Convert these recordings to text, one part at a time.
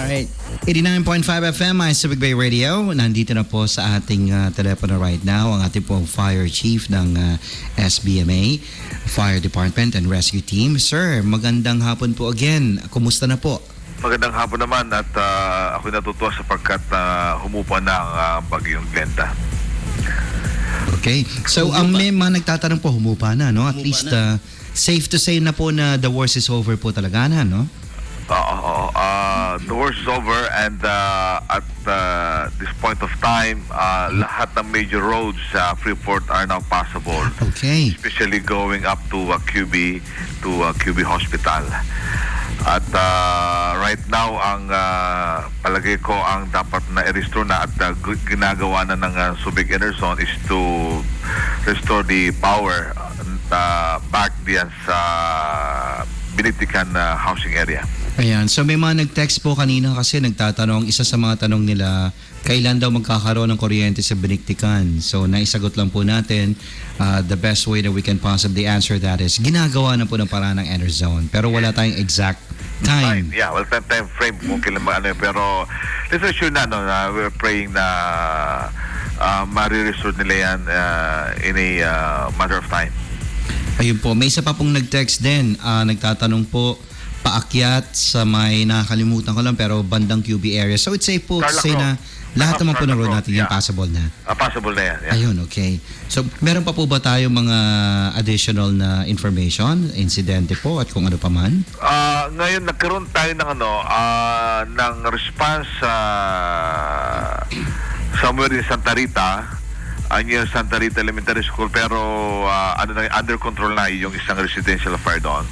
Alright. 89.5 FM, ay Subic Bay Radio. Nandito na po sa ating telepono right now ang ating pong Fire Chief ng SBMA, Fire Department and Rescue Team. Sir, magandang hapon po again. Kumusta na po? Magandang hapon naman at ako natutuwa sapagkat humupa na ang bagyong Glenda. Okay. So, may mga nagtatanong po, humupa na, no? At least, safe to say na po na the worst is over po talaga na, no? The worst is over and at this point of time, lahat ng major roads sa Freeport are now passable. Okay. Especially going up to QB Hospital. At right now, ang palagay ko ang dapat na i-restore na at ginagawa na ng Subic Enerzone is to restore the power back diyan sa Binitikan housing area. Ayan. So may mga nag-text po kanina kasi nagtatanong, isa sa mga tanong nila, kailan daw magkakaroon ng kuryente sa Binitikan? So naisagot lang po natin, the best way that we can possibly answer that is ginagawa na po ng paraan ng Enerzone. Pero wala tayong exact time. Yeah, well, time frame kung kailan pero let's assure na, we're praying na ma-restore nila yan in a matter of time. Ayun po, may isa pa pong nag-text din, nagtatanong po, paakyat sa may nakakalimutan ko lang pero bandang QB area. So it's safe po to say na lahat naman po ng road natin yung possible na. Possible na yan. Yeah. Ayun, okay. So meron pa po ba tayo mga additional na information, insidente po at kung ano pa man? Ngayon nagkaroon tayo ng ng response somewhere in Santa Rita, near Santa Rita Elementary School, pero under control na yung isang residential fire doon.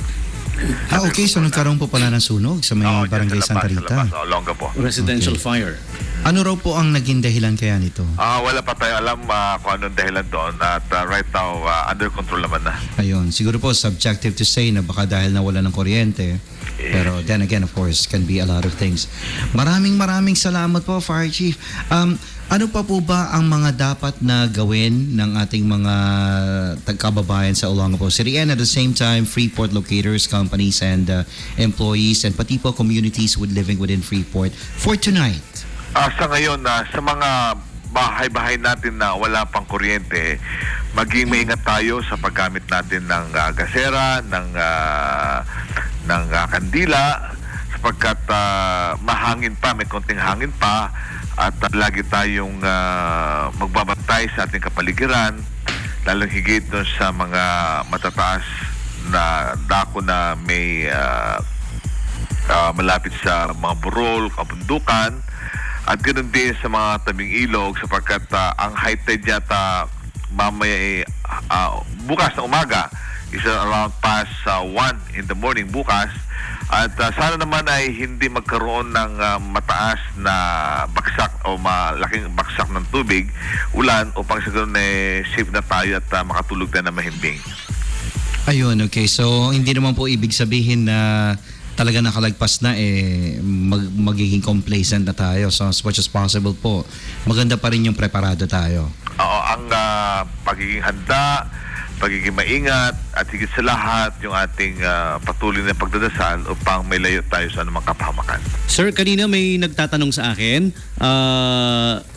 Okay. So nagkaroon po pala ng sunog sa may barangay Santa Rita. Longga po. Residential fire. Ano raw po ang naging dahilan kaya nito? Wala pa tayo alam kung anong dahilan doon at right now under control naman na. Ayun. Siguro po subjective to say na baka dahil nawala ng kuryente. Pero then again, of course, can be a lot of things. Maraming salamat po, Fire Chief. Ano pa po ba ang mga dapat na gawin ng ating mga kababayan sa Olongapo City and at the same time, Freeport locators, companies, and employees, and pati po communities living within Freeport for tonight? Sa ngayon, sa mga bahay-bahay natin na wala pang kuryente, maging maingat tayo sa paggamit natin ng gasera, ng kandila, sapagkat mahangin pa, may konting hangin pa, at lagi tayong magbabantay sa ating kapaligiran, lalong higit doon sa mga matataas na dako na may malapit sa mga burol, kabundukan, at ganoon din sa mga tabing ilog sapagkat ang high tide yata mamaya bukas na umaga is around past 1 in the morning bukas. At sana naman ay hindi magkaroon ng mataas na baksak o malaking baksak ng tubig, ulan, upang sa ganoon safe na tayo at makatulog na mahimbing. Ayun, okay. So hindi naman po ibig sabihin na talaga nakalagpas na magiging complacent na tayo. So as much as possible po, maganda pa rin yung preparado tayo. Oo, ang pagiging handa, pagiging maingat, at higit sa lahat yung ating patuloy na pagdadasal upang may layo tayo sa anumang kapahamakan. Sir, kanina may nagtatanong sa akin,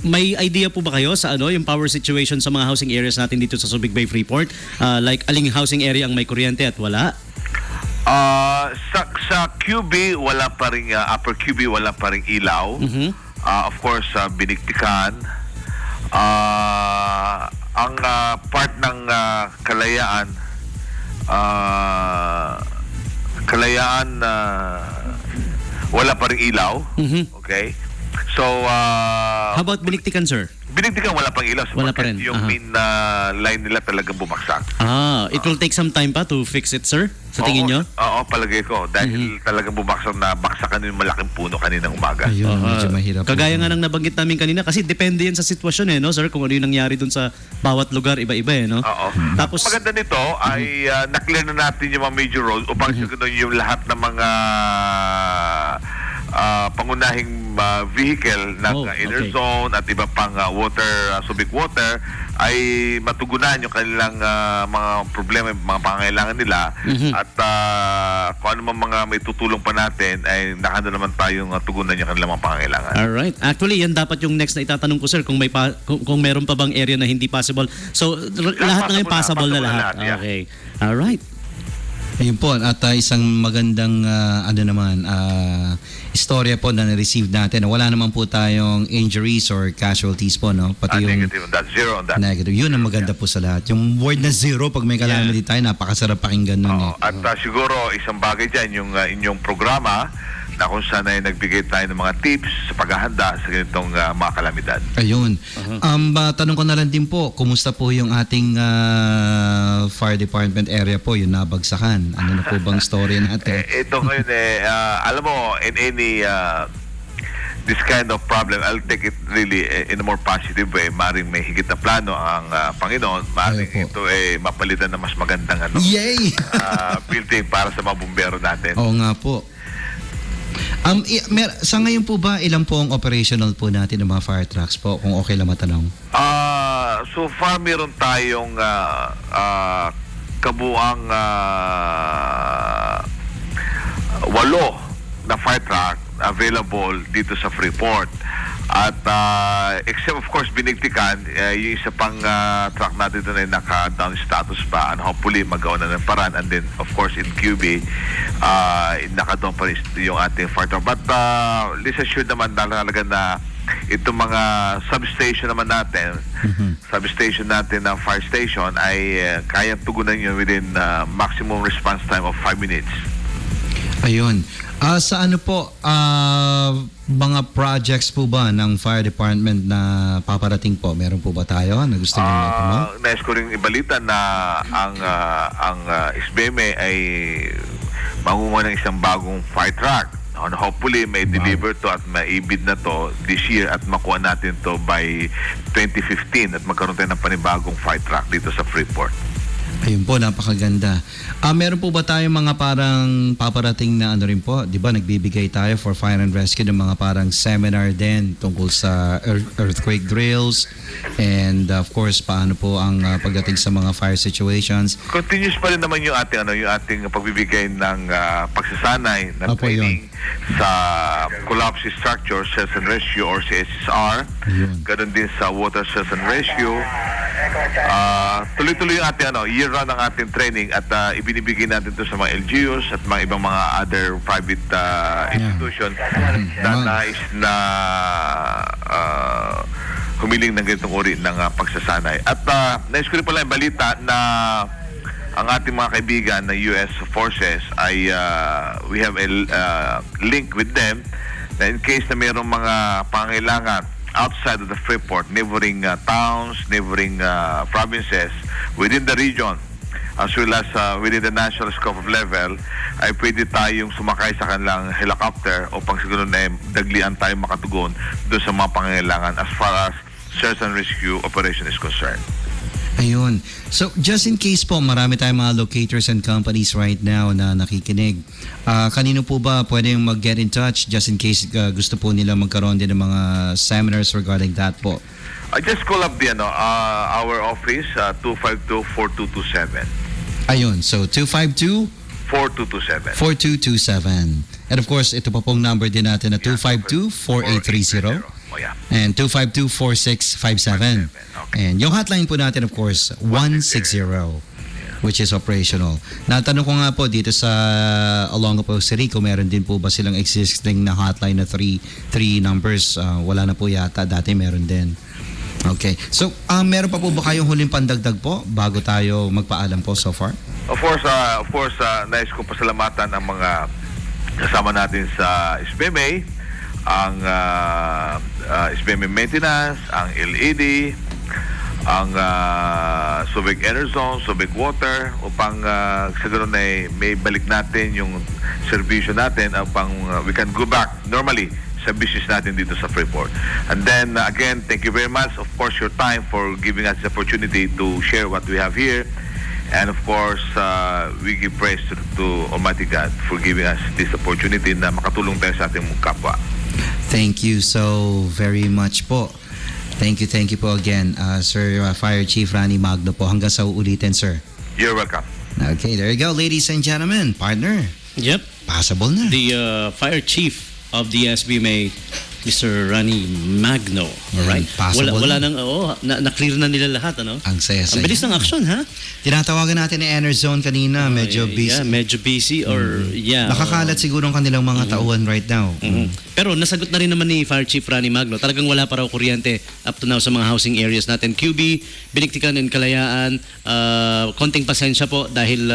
may idea po ba kayo sa yung power situation sa mga housing areas natin dito sa Subic Bay Freeport? Like aling housing area ang may kuryente at wala? Sa QB, wala pa rin, upper QB, wala pa rin ilaw. Of course, Binigtikan. Ang part ng Kalayaan, wala pa rin ilaw. Okay? So, how about Binigtikan, sir? Binigtikan wala pang ilaw. Wala pa rin. Yung main line nila talagang bumagsak. It will take some time pa to fix it, sir? Sa tingin nyo? Oo, palagay ko. Dahil talagang bumagsak na baksakan yung malaking puno kaninang umaga. Ayun, medyo mahirap. Kagaya nga nang nabanggit namin kanina kasi depende yan sa sitwasyon no, sir? Kung ano yung nangyari dun sa bawat lugar, iba-iba no? Oo. Tapos, maganda nito ay naklear na natin yung mga major roads upang yung lahat ng mga pangunahing vehicle ng okay. Enerzone at iba pang Subic Water ay matugunan yung kanilang mga problema, mga pangangailangan nila. At kung ano man mga may tutulong pa natin ay nakahanda naman tayong tugunan yung kanilang mga pangangailangan. Alright. Actually, yan dapat yung next na itatanong ko, sir, kung kung meron pa bang area na hindi possible. So, lahat na ngayon possible na lahat. Yeah. Okay. Alright. Ayun po, at isang magandang istorya po na na-receive natin. Wala naman po tayong injuries or casualties po, no? Pati yung Negative on that, zero on that. negative. Yun ang maganda po sa lahat. Yung word na zero, pag may calamity tayo, napakasarap pakinggan nun. At siguro isang bagay dyan, yung inyong programa na kung saan ay nagbigay tayo ng mga tips sa paghahanda sa ganitong mga kalamidad. Ayun. Tanong ko na lang din po, kumusta po yung ating fire department area po, yung nabagsakan? Ano na po bang story natin? Ito ngayon alam mo, in any this kind of problem, I'll take it really in a more positive way. Maring may higit na plano ang Panginoon. Maring ito mapalitan na mas magandang Yay! building para sa mga bumbero natin. Oo nga po. Sa ngayon po ba, ilan po ang operational po natin ng mga fire trucks po, kung okay lang matanong? So far, meron tayong kabuang 8 na fire truck available dito sa Freeport. At except of course binigtikan, yung isa pang truck natin doon ay naka-down status pa, and hopefully magawa na ng paraan. And then of course in QB, naka-down pa rin yung ating fire truck. But let's assure naman talaga na itong mga substation naman natin, substation natin ng fire station ay kayang tugunan yun within maximum response time of 5 minutes. Ayun. Sa ano po, mga projects po ba ng fire department na paparating po? Meron po ba tayo na gusto nyo matanong? Nais ko rin ibalita na ang SBME ay mangunguha ng isang bagong fire truck. And hopefully may deliver to at maibid na to this year at makuha natin to by 2015 at magkaroon tayo ng panibagong fire truck dito sa Freeport. Ayun po, napakaganda. Meron po ba tayong mga parang paparating na ano rin po? Di ba nagbibigay tayo for fire and rescue ng mga parang seminar din tungkol sa earthquake drills and of course paano po ang pagdating sa mga fire situations. Continuous pa rin naman yung ating pagbibigay ng pagsasanay ng training sa collapse structure search and rescue or CSSR. Ganun din sa water search and rescue. Tuloy-tuloy yung ating year-round ang ating training at ibinibigay natin to sa mga LGUs at mga ibang mga other private institution na nais na humiling ng ganitong uri ng pagsasanay. At nais ko rin pala yung balita na ang ating mga kaibigan na US forces ay we have a link with them na in case na mayroong mga pangailangan outside of the Freeport, neighboring towns, neighboring provinces within the region, as well as within the national scope of level, ay pwede tayong sumakay sa kanilang helicopter upang siguro na daglian tayo makatugon doon sa mga pangailangan as far as search and rescue operation is concerned. Ayun. So, just in case po, marami tayong mga locators and companies right now na nakikinig. Kanino po ba pwede mag-get in touch just in case gusto po nila magkaroon din ng mga seminars regarding that po? Just call up our office, 252-4227. Ayun. So, 4227. 4227. And of course, ito pa pong number din natin na 252-4830. And 252-4657. And yung hotline po natin, of course, 160, which is operational. Natanong ko nga po dito sa Olongapo City, kung meron din po ba silang existing na hotline na 3 numbers. Wala na po yata. Dati meron din. Okay. So, meron pa po ba kayong huling pandagdag po bago tayo magpaalam po so far? Of course, nais ko pasalamatan ang mga kasama natin sa SBME, ang SBME Maintenance, ang LED, ang Subic Enerzone, Subic Water, upang siguro na may balik natin yung servisyo natin upang we can go back normally sa business natin dito sa Freeport. And then again, thank you very much, of course, your time for giving us the opportunity to share what we have here. And of course, we give praise to Almighty God for giving us this opportunity na makatulong tayo sa ating kapwa. Thank you so very much po. Thank you po again, Sir Fire Chief Rani Magno po. Hanggang sa uulitin, sir. You're welcome. Okay, there you go, ladies and gentlemen. Partner, Yep. possible na. The fire chief of the SBMA, Mr. Rani Magno. Alright? Possible Wala na. nang, na-clear na nila lahat, ano? Ang saya-saya. Ang bilis ng action, ha? Tinatawagan natin ni Enerzone kanina, medyo busy. Yeah, medyo busy or, yeah. Nakakalat siguro ang kanilang mga tauhan right now. Pero nasagot na rin naman ni Fire Chief Rani Magno. Talagang wala pa raw kuryente up to now sa mga housing areas natin. QB, Biniktikan and Kalayaan, konting pasensya po dahil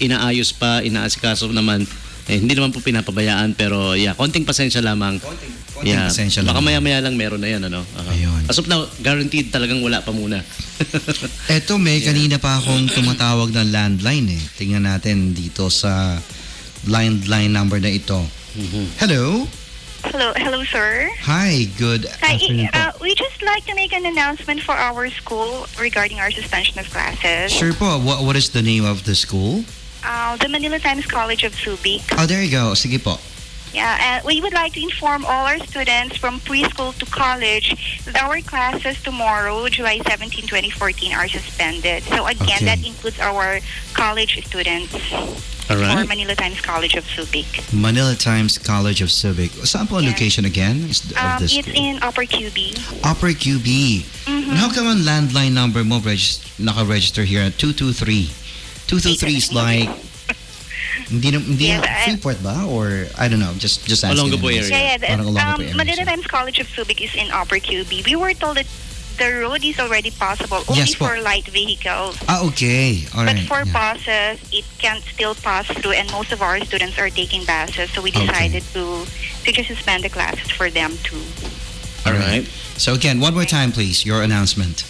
inaayos pa, inaasikaso naman. Hindi naman po pinapabayaan pero yeah, konting pasensya lamang. Konting pasensya Baka lamang. maya-maya lang meron na yan, ano? Ayun. As of now, guaranteed talagang wala pa muna. Eto, may kanina pa akong tumatawag ng landline eh. Tingnan natin dito sa landline number na ito. Hello? Hello, sir. Hi, good Hi, afternoon po. we just like to make an announcement for our school regarding our suspension of classes. Sure po, what is the name of the school? The Manila Times College of Subic. Oh, there you go. Sige po. Yeah, we would like to inform all our students from preschool to college that our classes tomorrow, July 17, 2014, are suspended. So again, Okay. that includes our college students All for right. Manila Times College of Subic. Manila Times College of Subic. Saan po ang Yes. location again of the It's school? in Upper QB. Upper QB. And how come ang landline number mo naka-register here at 223? 223 is like hindi Yes, Freeport ba? Or I don't know, just asking. Olongapo area. Yeah, Parang Olongapo area, Manila sir. Times College of Subic is in Upper QB. We were told that the road is already possible only Yes po. for light vehicles. Okay. All But right. for yeah. buses, it can still pass through, and most of our students are taking buses. So we Okay. decided to just suspend the classes for them too. All right. So again, one more time please, your announcement.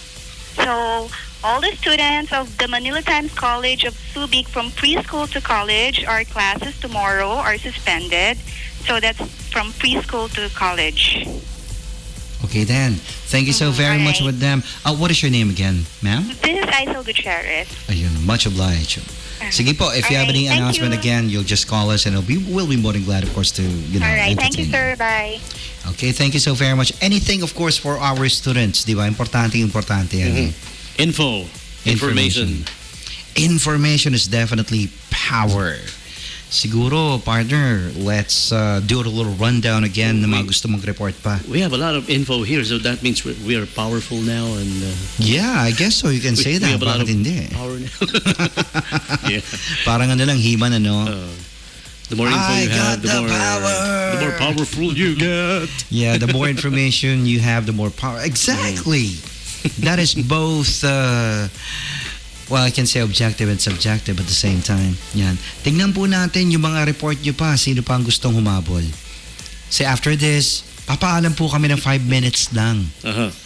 So all the students of the Manila Times College of Subic from preschool to college, our classes tomorrow are suspended. So that's from preschool to college. Okay then. Thank you so very much alright. with them. What is your name again, ma'am? This is Isel Gutierrez. Ayun, much obliged. Sige po, if you have any Alright, thank announcement you. again, you'll just call us and we'll be more than glad, of course, to, All right, thank you, entertain sir. Bye. Okay, thank you so very much. Anything, of course, for our students, di ba? Importante yan. Info. Information. Information is definitely power. Siguro, partner, let's do a little rundown again na mga gusto mag-report pa. We have a lot of info here, so that means we are powerful now, and Yeah, I guess so. You can say we that. have a lot Bakit of hindi? power now. Yeah. Parang ano lang, himan, ano? The more info I you got have, the power. the more powerful you get. Yeah, the more information you have, the more power. Exactly. That is both, well, I can say objective and subjective at the same time. Yan. Tingnan po natin yung mga report nyo pa. Sino pa ang gustong humabol? Say after this, papaalam po kami ng 5 minutes lang.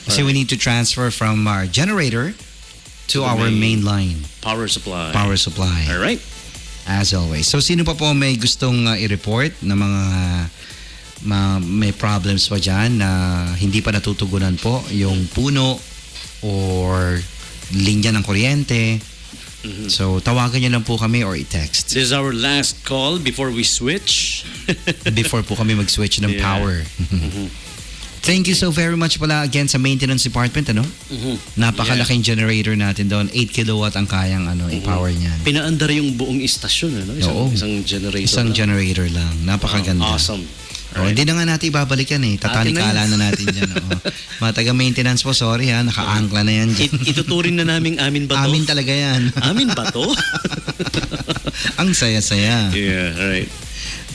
Kasi we need to transfer from our generator to our main line. Power supply. Power supply. All right. As always. So sino pa po may gustong i-report na mga may problems pa dyan na hindi pa natutugunan po yung puno or linya ng kuryente. So tawagan nyo lang po kami or i-text This is our last call before we switch. before po kami mag-switch ng Yeah. power. Thank you so very much pala again sa maintenance department, ano? Napakalaking generator natin doon. 8 kilowatt ang kayang i-power niyan. Pinaandar yung buong istasyon, ano? Oo. Isang generator. Isang lang. generator lang. Napakaganda. Awesome. Oh, hindi na nga natin ibabalikan eh. Tatanikala na natin dyan. Oh. Mga taga-maintenance po, sorry ha. Naka-angkla na yan dyan. Ituturing na namin amin ba to? Amin talaga yan. Amin ba to? Ang saya-saya. Yeah, alright.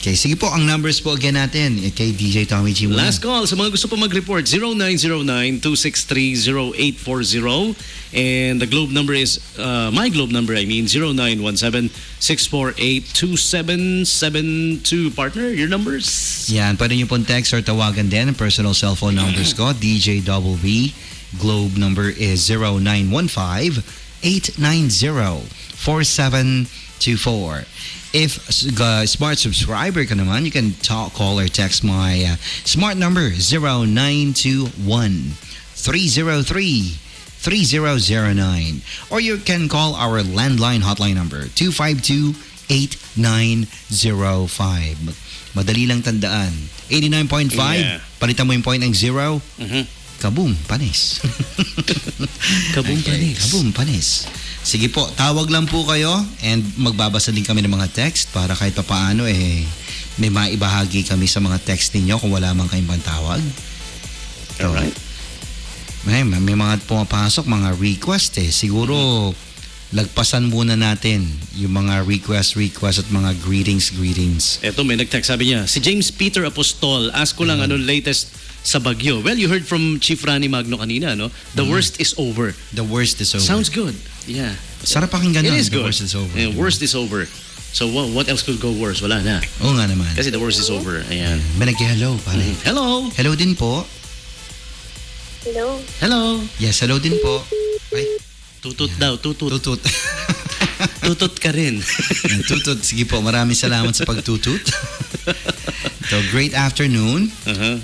Okay, sige po. Ang numbers po again natin. Kay DJ Tommy G. muna. Last call sa mga gusto pa mag-report, 0909-263-0840. And the Globe number is, my Globe number, 0917-648-2772. Partner, your numbers? Yan, pwede nyo pong text or tawagan din ang personal cellphone numbers ko. DJ Double B. Globe number is 0915-890-4724. If smart subscriber ka naman, you can call or text my smart number 0921-303-3733. 0917-859-3009. Or you can call our landline hotline number, 252-8905. Madali lang tandaan. 89.5, Yeah. palitan mo yung point ng 0, kaboom, panis. Kaboom, panis. Kaboom, panis. Sige po, tawag lang po kayo and magbabasa din kami ng mga text para kahit papaano may maibahagi kami sa mga text ninyo kung wala man kayong pantawag. Alright. May mga pumapasok, mga request Siguro, lagpasan muna natin yung mga request at mga greetings. Eto, may nag-text, sabi niya, si James Peter Apostol, ask ko lang anong latest sa Bagyo. Well, you heard from Chief Rani Magno kanina, no? The worst is over. The worst is over. Sounds good. Yeah. Sarap pakinggan It nun, is the good. worst is over. Yeah, worst is over. So what else could go worse? Wala na. Oo nga naman. Kasi the worst is over. Ayan. May nag-hello, pare. Hello. Hello din po. Hello. Hello. Yes, hello din po. Ay, Tutut daw, tutut. tutut. Tutut ka rin. Tutut. Sige po, maraming salamat sa pagtutut. So, great afternoon.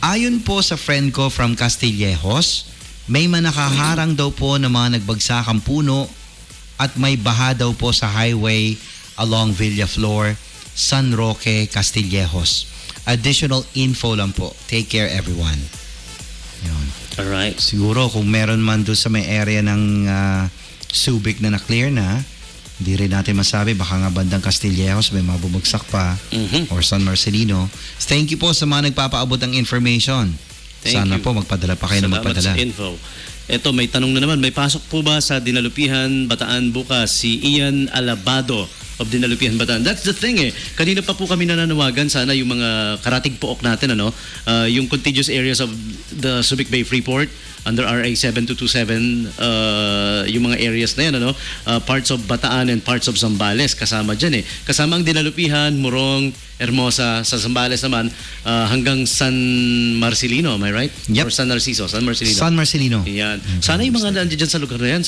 Ayon po sa friend ko from Castillejos, may manakaharang daw po ng mga nagbagsakang puno at may baha daw po sa highway along Villaflor, San Roque, Castillejos. Additional info lang po. Take care, everyone. Yun. Alright. Siguro kung meron man doon sa may area ng Subic na na-clear na, hindi rin natin masabi, baka nga bandang Castillejos may mabubagsak pa or San Marcelino. Thank you po sa mga nagpapaabot ng information. Thank Sana you. po magpadala pa kayo na Salamat magpadala. sa info. Ito, may tanong na naman. May pasok po ba sa Dinalupihan, Bataan bukas? Si Ian Alabado of Dinalupihan, Bataan. That's the thing Kanina pa po kami nananawagan. Sana yung mga karatig pook natin, yung contiguous areas of the Subic Bay Freeport under RA 7227, yung mga areas na yan, parts of Bataan and parts of Zambales kasama dyan Kasama ang Dinalupihan, Morong, Hermosa, sa Zambales naman, hanggang San Marcelino, am I right? Yep. Or San Narciso, San Marcelino. San Marcelino. Yan. Sana yung mga nandiyan dyan sa lugar na yan,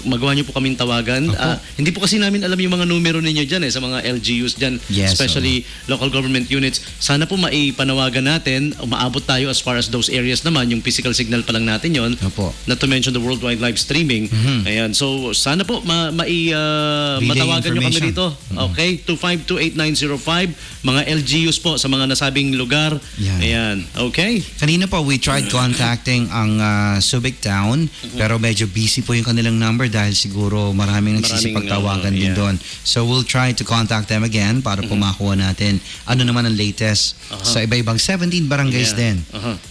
magawa niyo po kaming tawagan. Hindi po kasi namin alam yung mga numero ninyo dyan sa mga LGUs dyan, Yes, especially local government units. Sana po maipanawagan natin, maabot tayo as far as those areas naman, yung physical signal pa lang natin yon. Opo. Not to mention the worldwide live streaming. Ayan. So, sana po matawagan nyo kami information. dito. Okay? 2528905. Mga LGUs po sa mga nasabing lugar. Yan. Ayan. Okay? Kanina po, we tried contacting ang Subic Town, pero medyo busy po yung kanilang number dahil siguro maraming nagsisipagtawagan din yeah. doon. So we'll try to contact them again para po makuha natin ano naman ang latest sa iba-ibang 17 barangays Yeah. din.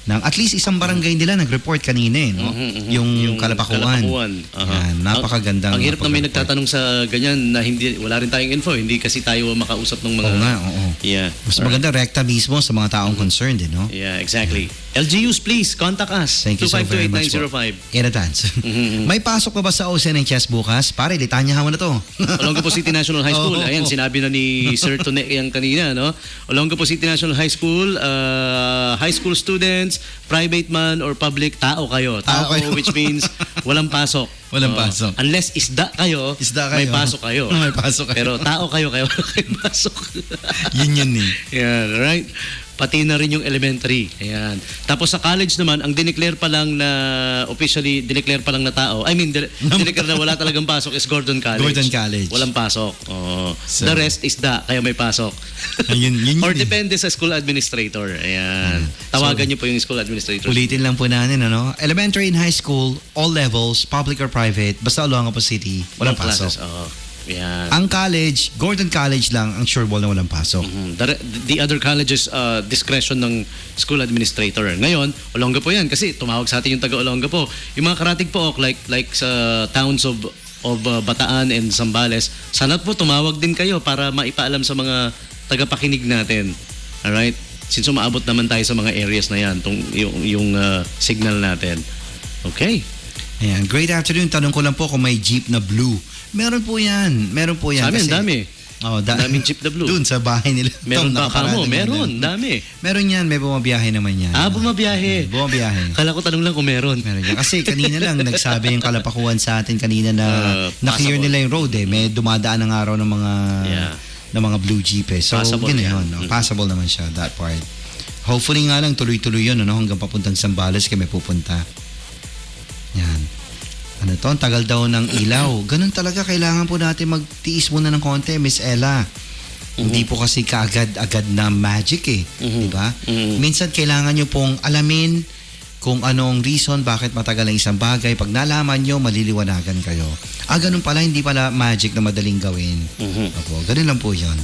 Nang at least isang barangay nila nag-report kanina no? Yung Kalapakuan. Yan, napakagandang. Ang hirap na may napaka-report. nagtatanong sa ganyan na wala rin tayong info, hindi kasi tayo makausap ng mga... Oo nga, oo. Yeah. Mas maganda rekta mismo sa mga taong concerned no? Yeah, exactly. LGUs, please, contact us. Thank you so very much po. 2528905. In advance. May pasok pa ba sa OSN ng chess bukas? Pare, litanyahan mo na to. Olongapo City National High School. Oo. Ayan, sinabi na ni Sir Tone yan kanina, no? Olongapo City National High School, high school students, private man or public, tao kayo. Tao kayo. Which means walang pasok. Walang pasok. Unless isda kayo, may pasok kayo. May pasok kayo. Pero tao kayo kayo pasok. Yun Yan, right? Pati na rin yung elementary. Ayan. Tapos sa college naman, ang dineclare pa lang na officially, dineclare pa lang na tao, dineclare na wala talagang pasok is Gordon College. Gordon College. Walang pasok. Oo. So, The rest is kaya may pasok. Yun Or depende sa school administrator. Ayan. Tawagan niyo po yung school administrator. Ulitin lang po natin, elementary and high school, all levels, public or private, basta Olongapo City, walang No pasok. classes. Oo. Yan. Ang college, Gordon College lang, ang sure ball na walang pasok. The other colleges, discretion ng school administrator. Ngayon, Olongapo yan kasi tumawag sa atin yung taga Olongapo. Yung mga karatig po, like sa towns of Bataan and Zambales, sana po tumawag din kayo para maipaalam sa mga tagapakinig natin. Alright? Since umaabot naman tayo sa mga areas na yan, yung signal natin. Okay? Ayan, great afternoon. Tanong ko lang po kung may jeep na blue. Meron po yan. Sa amin, kasi, dami. Daming jeep na blue. Doon sa bahay nila. Meron ba Nakaparada kamo? nila. Meron, dami. Meron yan, may bumabiyahe naman yan. Bumabiyahe. Bumabiyahe. Kala ko tanong lang kung meron. Meron yan. Kasi kanina lang nagsabi yung Kalapakuan sa atin kanina na na-clear passable. nila yung road May dumadaan ng araw ng mga blue jeep So, Passable yun yan. yun. Passable naman siya, that part. Hopefully nga lang tuloy-tuloy yun hanggang papuntang Zambales kami pupunta. Yan. Ano to, ang tagal daw ng ilaw. Ganun talaga, kailangan po natin magtiis muna ng konti, Miss Ella. Hindi po kasi kaagad-agad na magic eh. Di ba? Minsan kailangan nyo pong alamin kung anong reason bakit matagal ang isang bagay. Pag nalaman nyo, maliliwanagan kayo. Ganun pala, hindi pala magic na madaling gawin. Opo, ganun lang po yun.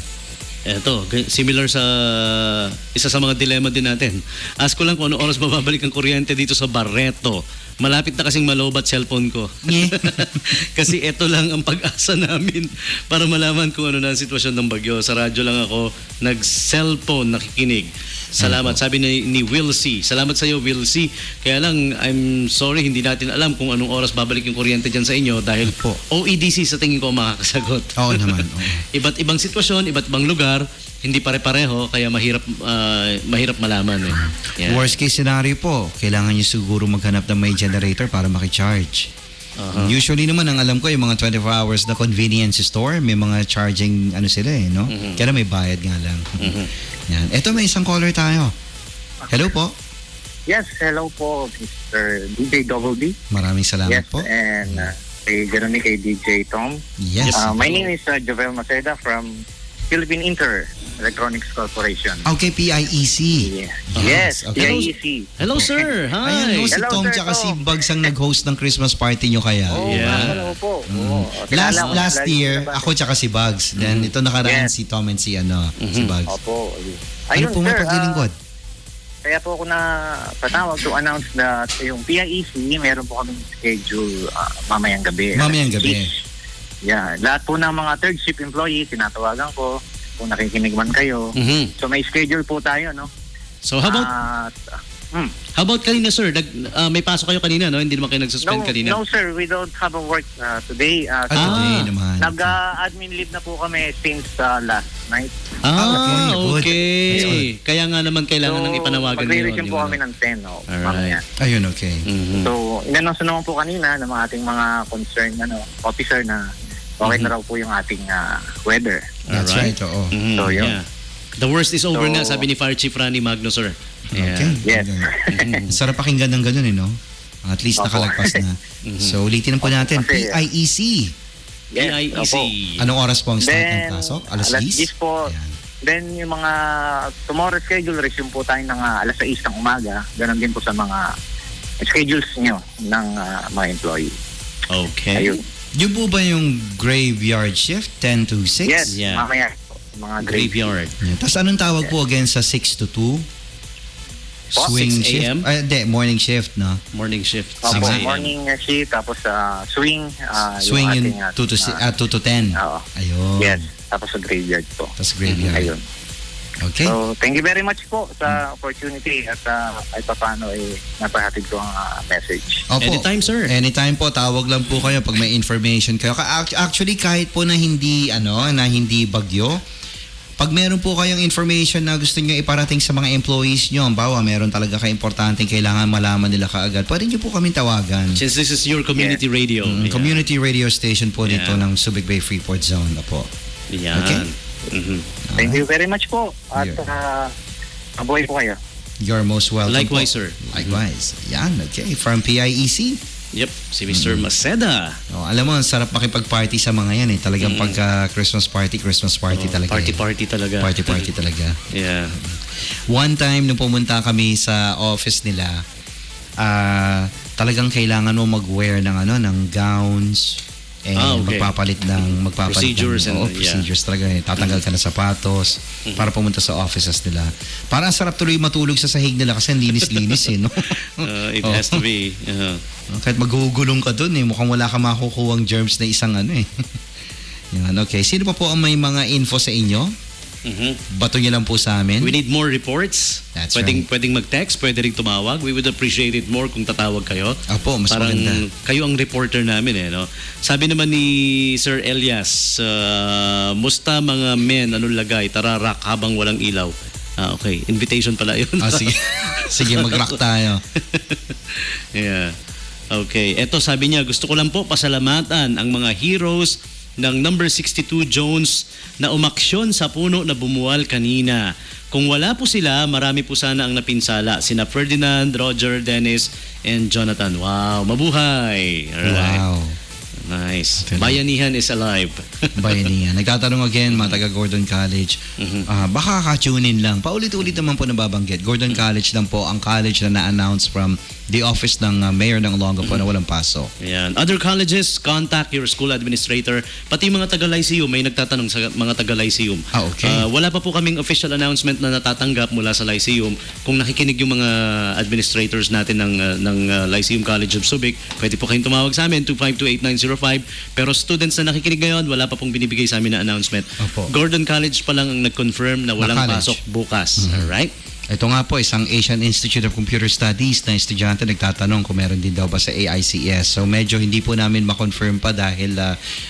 Eto, similar sa isa sa mga dilema din natin. Ask ko lang kung ano oras mababalik ang kuryente dito sa Barreto. Malapit na kasing malobat cellphone ko. Kasi ito lang ang pag-asa namin para malaman kung ano na ang sitwasyon ng bagyo. Sa radyo lang ako nag-cellphone nakikinig. Salamat. Sabi ni Will C. Salamat sa iyo, Will C. Kaya lang, I'm sorry, hindi natin alam kung anong oras babalik yung kuryente dyan sa inyo dahil po OEDC sa tingin ko makakasagot. Oo naman. Oo. Iba't ibang sitwasyon, iba't ibang lugar, hindi pare-pareho, kaya mahirap malaman eh. Yeah. Worst case scenario po, kailangan nyo siguro maghanap ng may generator para makicharge. Usually naman, ang alam ko, yung mga 24 hours na convenience store, may mga charging sila eh, no? Kaya may bayad nga lang. Yan. Ito, may isang caller tayo. Hello po. Yes, hello po, Mr. DJ Double D. Maraming salamat Yes, po. and kay Jeremy, kay DJ Tom. Yes. My name is Jovel Maceda from Philippine Inter Electronics Corporation. Okay, PIEC. Yeah. Yes, Okay. PIEC. Hello sir, hi! Ayan, no, si Hello, Tom sir, tsaka si Tom. Bugs ang nag-host ng Christmas party nyo kaya. Yeah. Hello po. Oo. Last year, ako tsaka si Bugs. Then ito nakaraan Yes. si Tom and si si Bugs. Opo. Ano Ayun, po sir, mapaglilingkod? kaya po ako na patawag to announce na yung PIEC, meron po kaming schedule mamayang gabi. Mamayang gabi. Yeah, lahat po ng mga third shift employee, tinatawagan ko kung nakikinig man kayo. So may schedule po tayo, no? So how about At, kanina sir? May pasok kayo kanina, no? Hindi naman kayo nagsuspend kanina. no sir, we don't have a work today. Today naman. Nag-admin leave na po kami since last night. Okay. Kaya nga naman kailangan nang ipanawagan niyo. magre-resume po kami ng 10, no? Alright. Mamaya. Ayun, okay. So, inannounce naman po kanina ng mga ating mga concerned officer na okay na raw po yung ating weather. That's right, oo. So, yun. Yeah. The worst is over So- na, sabi ni Fire Chief Randy Magno, sir. Yeah. Okay. Yes. Sarap pakinggan ng ganun, no? At least Opo. nakalagpas na. So, ulitin po natin. Kasi, PIEC. PIEC. opo. Anong oras po ang start ng Then, pasok? alas 10 po. Ayan. Then, yung mga tomorrow schedule, resume po tayo ng alas 6 ng umaga. Ganon din po sa mga schedules nyo ng mga employee. Okay. Ayun. Yun po ba yung graveyard shift? 10 to 6? Yes, Yeah. mamaya po. Mga Graveyard. Yeah. Tapos anong tawag po again sa 6 to 2? Po, Swing 6 shift? a.m.? Morning shift, no? Morning shift. Opo, 6 a.m. morning shift, tapos swing. Swing yung yun ating, 2 to 10. Oo. Ayun. Yes, tapos sa graveyard po. Tapos graveyard. Ayun. Okay. So, thank you very much po sa opportunity at kahit pa paano napahatid ko ang message. Opo. Anytime, sir. Anytime po, tawag lang po kayo pag may information kayo. Actually, kahit po na hindi bagyo, pag meron po kayong information na gusto nyo iparating sa mga employees nyo, bawa meron talaga ka-importanteng kailangan malaman nila kaagad, pwede nyo po kaming tawagan. Since this is your community radio. Yeah. Community radio station po dito Yeah. ng Subic Bay Freeport Zone. Opo. Yan. Okay. Thank you very much po. At Yeah. mabuhay po kayo. You're most welcome. Likewise, po. sir. Likewise. Yan, okay. From PIEC. Yep, si Mr. Maceda. Oh, alam mo, ang sarap makipag-party sa mga yan eh. Talagang pagka Christmas party talaga. Party talaga. Party talaga. Yeah. One time, nung pumunta kami sa office nila, talagang kailangan mo mag-wear ng gowns, and Okay. magpapalit Procedures ng, and, procedures talaga eh. Tatanggal ka ng sapatos para pumunta sa offices nila. Parang sarap tuloy matulog sa sahig nila kasi ang linis-linis eh, no? It has to be. Kahit magugulong ka dun eh, mukhang wala ka makukuhang germs na isang eh. Yan, okay. Sino pa po ang may mga info sa inyo? Bato nyo lang po sa amin. We need more reports. That's Pwedeng mag-text, pwede rin tumawag. We would appreciate it more kung tatawag kayo. Opo, mas Parang maganda. kayo ang reporter namin no? Sabi naman ni Sir Elias, musta mga men, anong lagay, tara rock habang walang ilaw. Okay, invitation pala yun. Sige. Sige, mag-rock tayo. Yeah. Okay, eto sabi niya, gusto ko lang po pasalamatan ang mga heroes ng number 62 Jones na umaksyon sa puno na bumuwal kanina. Kung wala po sila, marami po sana ang napinsala. Sina Ferdinand, Roger, Dennis, and Jonathan. Wow, mabuhay! Alright. Wow. Nice. Bayanihan is alive. Bayanihan. Nagtatanong again, mga taga Gordon College. Baka ka-tune in lang. Paulit-ulit naman po nababanggit. Gordon College lang po ang college na na-announce from the office ng mayor ng Olongapo na walang pasok. Ayan. Other colleges, contact your school administrator. Pati mga taga-Lyceum, may nagtatanong sa mga taga-Lyceum. Okay. Wala pa po kaming official announcement na natatanggap mula sa Lyceum. Kung nakikinig yung mga administrators natin ng Lyceum College of Subic, pwede po kayong tumawag sa amin, 252-8905. Pero students na nakikinig ngayon, wala pa pong binibigay sa amin na announcement. Opo. Gordon College pa lang ang nag-confirm na walang pasok bukas. Alright? Ito nga po, isang Asian Institute of Computer Studies na estudyante nagtatanong kung meron din daw ba sa AICS. So medyo hindi po namin ma-confirm pa dahil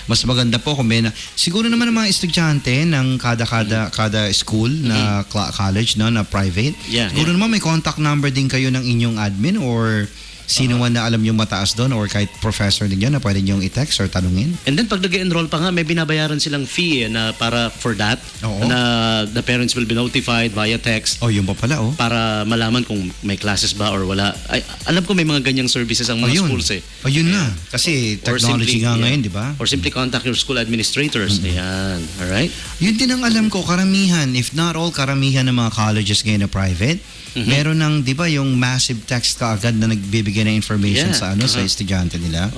mas maganda po kung may siguro naman ang mga estudyante ng kada school na college na private. Siguro naman may contact number din kayo ng inyong admin or sino man na alam yung mataas doon or kahit professor din yan na pwede niyong i-text or tanungin. And then pag nag-enroll pa nga, may binabayaran silang fee na para for that. Oo. Na the parents will be notified via text. Oh, yun pa pala Para malaman kung may classes ba or wala. Ay, alam ko may mga ganyang services ang mga schools eh. Yun na. Kasi technology nga ngayon, di ba? Or simply contact your school administrators. Ayan. Alright? Yun din ang alam ko, karamihan, if not all, karamihan ng mga colleges ngayon na private, meron ng, di ba, yung massive text kaagad na nagbibigay ng information sa sa estudyante nila.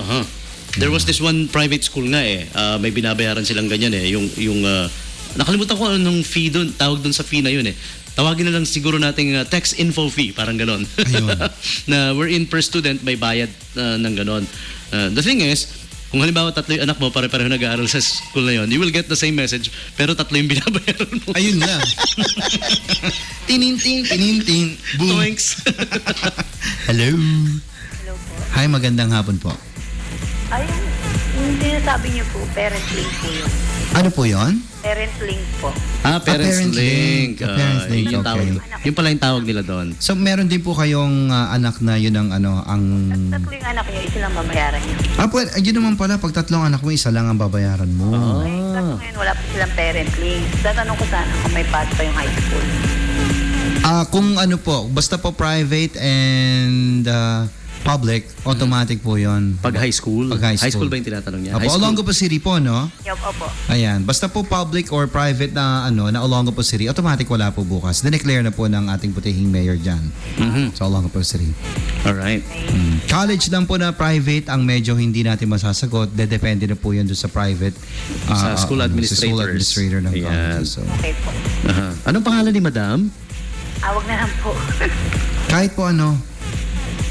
There was this one private school nga may binabayaran silang ganyan yung nakalimutan ko anong fee doon, tawag doon sa fee na yun Tawagin na lang siguro nating text info fee, parang ganon. Na wherein per student may bayad ng ganon. The thing is, kung halimbawa 3 yung anak mo, pare-pareho nag-aaral sa school na yon, you will get the same message, pero 3 yung binabayaran mo. Ayun lang. Tininting, boom. Toinks. Hello. Hello po. Hi, magandang hapon po. Ay, yung sinasabi niyo po, parent link po yun. Ano po yon? Parent link po. Parents link. Parents link, Yung tawag. okay. Yung pala yung tawag nila doon. So, meron din po kayong anak na yun ang ang... Tatlo yung anak niyo, isa lang babayaran niyo. Yun naman pala, pag 3 anak mo, isa lang ang babayaran mo. Ay, kaso ngayon wala pa silang parent link. Tatanong ko sana kung may pass pa yung high school. Kung ano po, basta po private and public, automatic po yon. Pag high school? Pag high school. Ba yung tinatanong niya? Opo, Olongapo City po, no? Yup, opo. Ayan, basta po public or private na na Olongapo City, automatic wala po bukas. Dineclare na po ng ating putihing mayor dyan sa Olongapo City. Alright. College lang po na private ang medyo hindi natin masasagot. Depende na po yan doon sa private Sa school administrators. sa school administrator ng Ayan. college. So, Okay po. Anong pangalan ni Madam? Wag na lang po. kahit po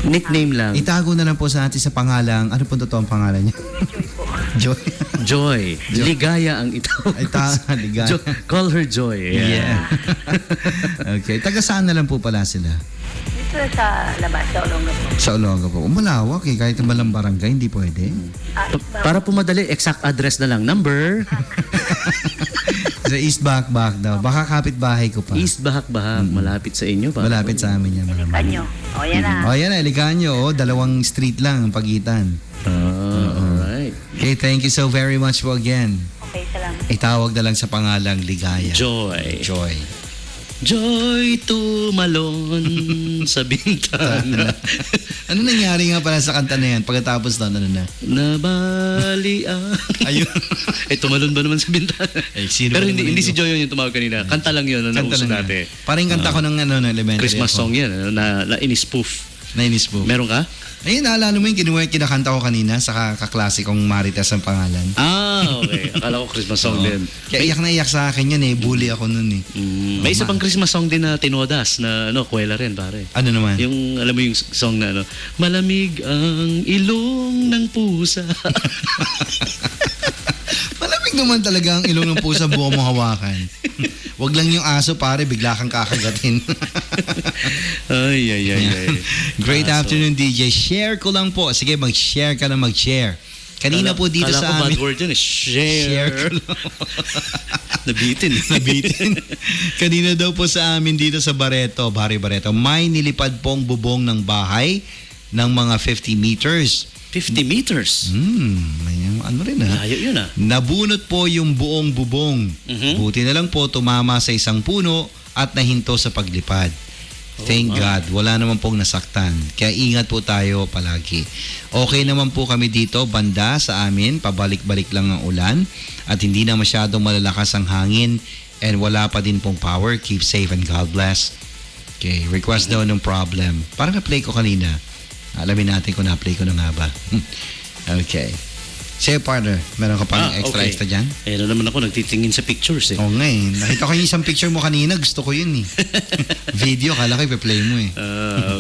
Nickname lang. itago na lang po sa atin sa pangalang, ano po totoong pangalan niya? Joy po. Joy. Joy. Ligaya ang itawag. Ligaya. Call her Joy. Yeah. Okay. Taga saan na lang po pala sila? Dito sa labas, sa Olongapo. Sa Olongapo. Malawak kahit malang barangay, hindi pwede. Para po madali, exact address na lang. Number? Sa East Bahak-Bahak daw. Baka kapit-bahay ko pa. East Bahak-Bahak. Malapit sa inyo pa. Malapit sa amin yan. Kanyo. O, yan na. O, yan na. Iliganyo. 2 street lang ang pagitan. Alright. Okay, thank you so very much po again. Okay, salamat. Itawag na lang sa pangalang Ligaya. Joy. Joy. Joy tumalon sa bintana. Ano nangyari nga pala sa kanta na yan? Pagkatapos na, Nabalian. Ayun. Tumalon ba naman sa bintana? Sino Pero ba hindi naman si Joy yun yung tumawag kanina. Kanta lang yun na nauso lang dati. yan. Parang kanta ko ng elementary. Christmas ako. song yan na in-spoof. Nainis po. Meron ka? Ayun, naalala mo yung kinakanta ko kanina sa kaklasikong Marites ang pangalan. Okay. Akala ko Christmas song din. Kaya iyak na iyak sa akin yun Bully ako nun May isa pang Christmas song din na tinodas na kuwela rin pare. Ano naman? Yung alam mo yung song na malamig ang ilong ng pusa. Malamig naman talaga ang ilong ng pusa buo mo hawakan. Wag lang yung aso pare, bigla kang kakagatin. ay. Great afternoon DJ. Share ko lang po. Sige, mag-share ka na mag-share. Kanina po dito sa amin. Bad word yun Share ko lang. Nabitin. Kanina daw po sa amin dito sa Barreto, may nilipad pong bubong ng bahay ng mga 50 meters. 50 meters? Ayan. ano rin Layo yun Nabunot po yung buong bubong. Buti na lang po tumama sa isang puno at nahinto sa paglipad. Thank God, wala naman pong nasaktan. Kaya ingat po tayo palagi. Okay naman po kami dito, banda sa amin, pabalik-balik lang ang ulan at hindi na masyadong malalakas ang hangin and wala pa din pong power. Keep safe and God bless. Okay, request daw ng problem. Parang na-play ko kanina. Alamin natin kung na-play ko na nga ba. Okay. Say partner, meron ka pa ng extra dyan? Eh, naman ako nagtitingin sa pictures Oo nga Nakita ko yung isang picture mo kanina, gusto ko yun Video, kala ko i-play mo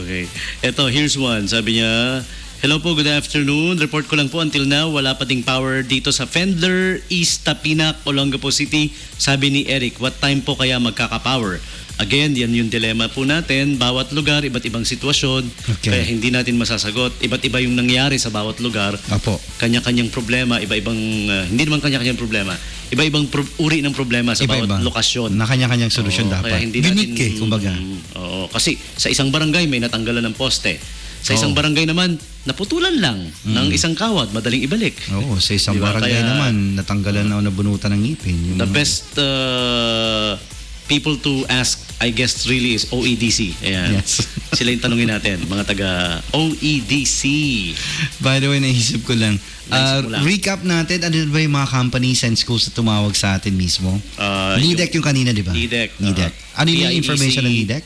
Okay. Ito, here's one. Sabi niya, hello po, good afternoon. Report ko lang po until now, wala pa ding power dito sa Fendler, East Tapinac, Olongapo City. Sabi ni Eric, what time po kaya magkaka-power? Again, yan yung dilemma po natin. Bawat lugar, iba't ibang sitwasyon. Kaya hindi natin masasagot. Iba't iba yung nangyari sa bawat lugar. Apo. Kanya-kanyang problema, iba-ibang, hindi naman kanya-kanyang problema. Iba-ibang uri ng problema sa bawat lokasyon. Na kanya-kanyang solusyon dapat. Kaya hindi unique kumbaga. Oo, kasi sa isang barangay may natanggalan ng poste. Sa isang barangay naman, naputulan lang ng isang kawad, madaling ibalik. Oo, sa isang barangay naman, natanggalan na o nabunutan ng ngipin. The best people to ask, I guess, really is OEDC. Ayan. Yes. Sila yung tanungin natin, mga taga OEDC. By the way, naisip ko lang. Recap natin, ano ba yung mga companies and schools na tumawag sa atin mismo? NIDEC yung kanina, di ba? NIDEC. Ano yung information ng NIDEC?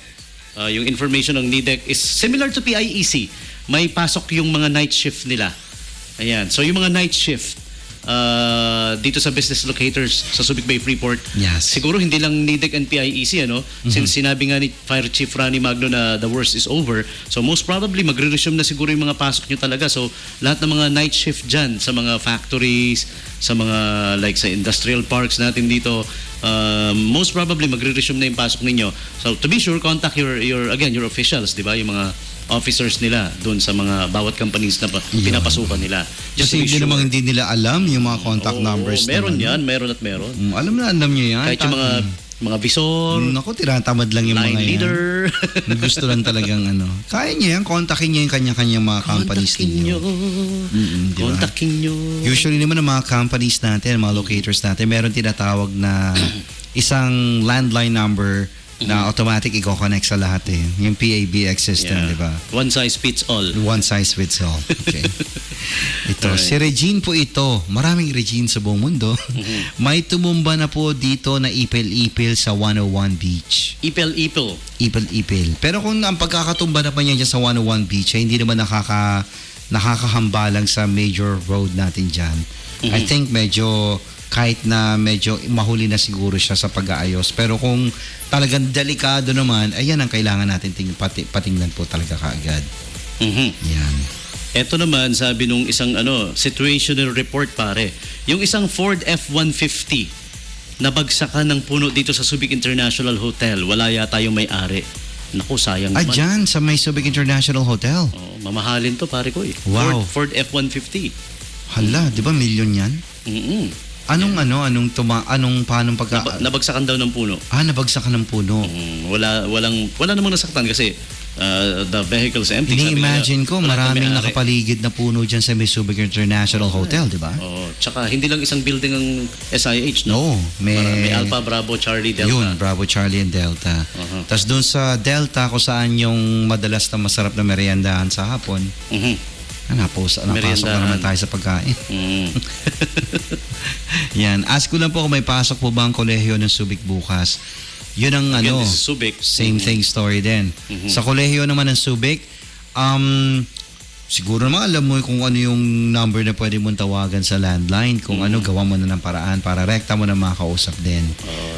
Yung information ng NIDEC is similar to PIEC. May pasok yung mga night shift nila. Ayan. So yung mga night shift, dito sa business locators sa Subic Bay Freeport. Yes. Siguro hindi lang NIDEC and PIEC since sinabi nga ni Fire Chief Rani Magno na the worst is over. So most probably magre-resume na siguro yung mga pasok nyo talaga. So lahat ng mga night shift dyan sa mga factories, sa mga like sa industrial parks natin dito, most probably magre-resume na yung pasok ninyo. So to be sure, contact your officials, di ba? Yung mga officers nila doon sa mga bawat companies na pinapasukan nila. Kasi hindi nila alam yung mga contact numbers. Meron yan, meron at meron. Alam nyo yan. Kahit yung mga visor, naku, tiratamad lang yung line mga leader. Yan. Gusto lang talagang kaya niya yan, kontakin niya yung kanya-kanyang mga companies ninyo. Kontakin nyo. Usually naman ang mga companies natin, mga locators natin, meron tinatawag na isang landline number na automatic i-connect sa lahat Yung PABX system, di ba? One size fits all. One size fits all. Okay. Ito, si Regine po ito. Maraming Regine sa buong mundo. May tumumba na po dito na ipil-ipil sa 101 Beach. Ipil-ipil. Ipil-ipil. Pero kung ang pagkakatumba na pa niya dyan sa 101 Beach, hindi naman nakakahamba lang sa major road natin dyan. I think kahit na medyo mahuli na siguro siya sa pag-aayos. Pero kung talagang delikado naman, ayan ang kailangan natin patingnan po talaga kaagad. Yan. Ito naman, sabi nung isang situational report pare, yung isang Ford F-150 nabagsakan ng puno dito sa Subic International Hotel. Wala yata yung may-ari. Naku, sayang naman. Dyan sa may Subic International Hotel. Mamahalin to pare ko Wow. Ford F-150. Hala, di ba million yan? Paanong nabagsakan daw ng puno. Nabagsakan ng puno. Wala namang nasaktan kasi the vehicle is empty. Ini-imagine ko maraming nakapaligid na puno dyan sa Subic International Hotel, di ba? Tsaka hindi lang isang building ang SIH, no? May Alpha, Bravo, Charlie, Delta. Yun, Bravo, Charlie, and Delta. Tapos doon sa Delta, kung saan yung madalas na masarap na meriendahan sa hapon, napasok na naman tayo sa pagkain. Yan. Ask ko lang po kung may pasok po ba ang kolehiyo ng Subic bukas. Yun ang this is Subic. Same thing story din. Sa kolehiyo naman ng Subic, siguro naman alam mo kung ano yung number na pwede mong tawagan sa landline. Kung gawa mo na ng paraan para rekta mo na makausap din.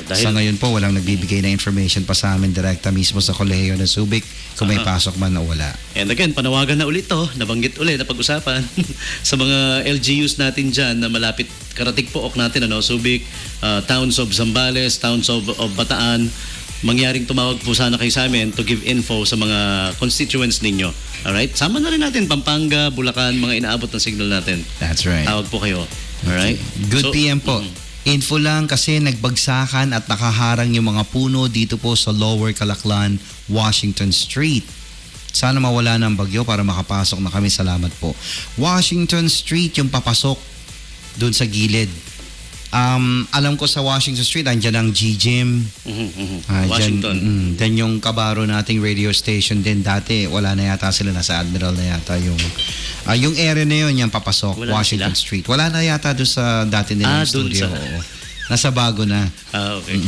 Sa ngayon po, walang nagbibigay na information pa sa amin direkta mismo sa kolehiyo ng Subic kung may pasok man o wala. And again, panawagan na ulit to, nabanggit ulit na pag-usapan sa mga LGUs natin dyan na malapit karatig pook natin, Subic, towns of Zambales, towns of Bataan. Mangyaring tumawag po sana kayo sa amin to give info sa mga constituents ninyo. Alright? Sama na rin natin Pampanga, Bulacan, mga inaabot ng signal natin. That's right. Tawag po kayo. Alright? Good PM po. Info lang kasi nagbagsakan at nakaharang yung mga puno dito po sa Lower Calaklan, Washington Street. Sana mawala ng bagyo para makapasok na kami. Salamat po. Washington Street yung papasok doon sa gilid. Alam ko sa Washington Street, andyan ang G-Gym. Washington. Then yung Kabaro nating radio station din dati, wala na yata sila, nasa Admiral na yata yung area na yun, yung papasok, Wala Washington sila? Street. Wala na yata doon sa dati nilang dun studio. sa- Oo. Nasa bago na. Okay.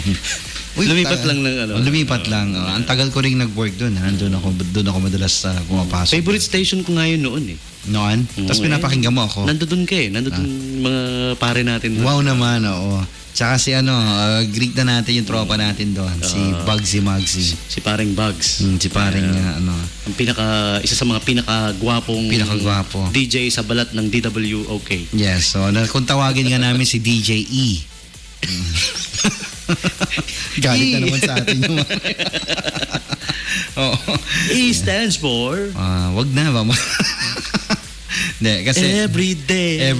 Uy, Lumipat lang ng ano. Lumipat lang. Ang tagal ko rin nag-work doon. Doon ako madalas pumapasok. Favorite station ko nga yun noon eh. Noon? Tapos pinapakinggan mo ako. Nandun ka eh. Nandun mga pare natin doon. Wow naman, oo. Tsaka si greet na natin yung tropa natin doon. Si Bugsy Mugsy. Si paring Bugs. Si paring Ang isa sa mga pinakagwapong Pinakagwapo. DJ sa balat ng DWOK. Yes, so kung tawagin nga namin si DJ E. Galit na naman sa atin yung Oo. E stands for Wag na ba? Hindi, kasi Everyday.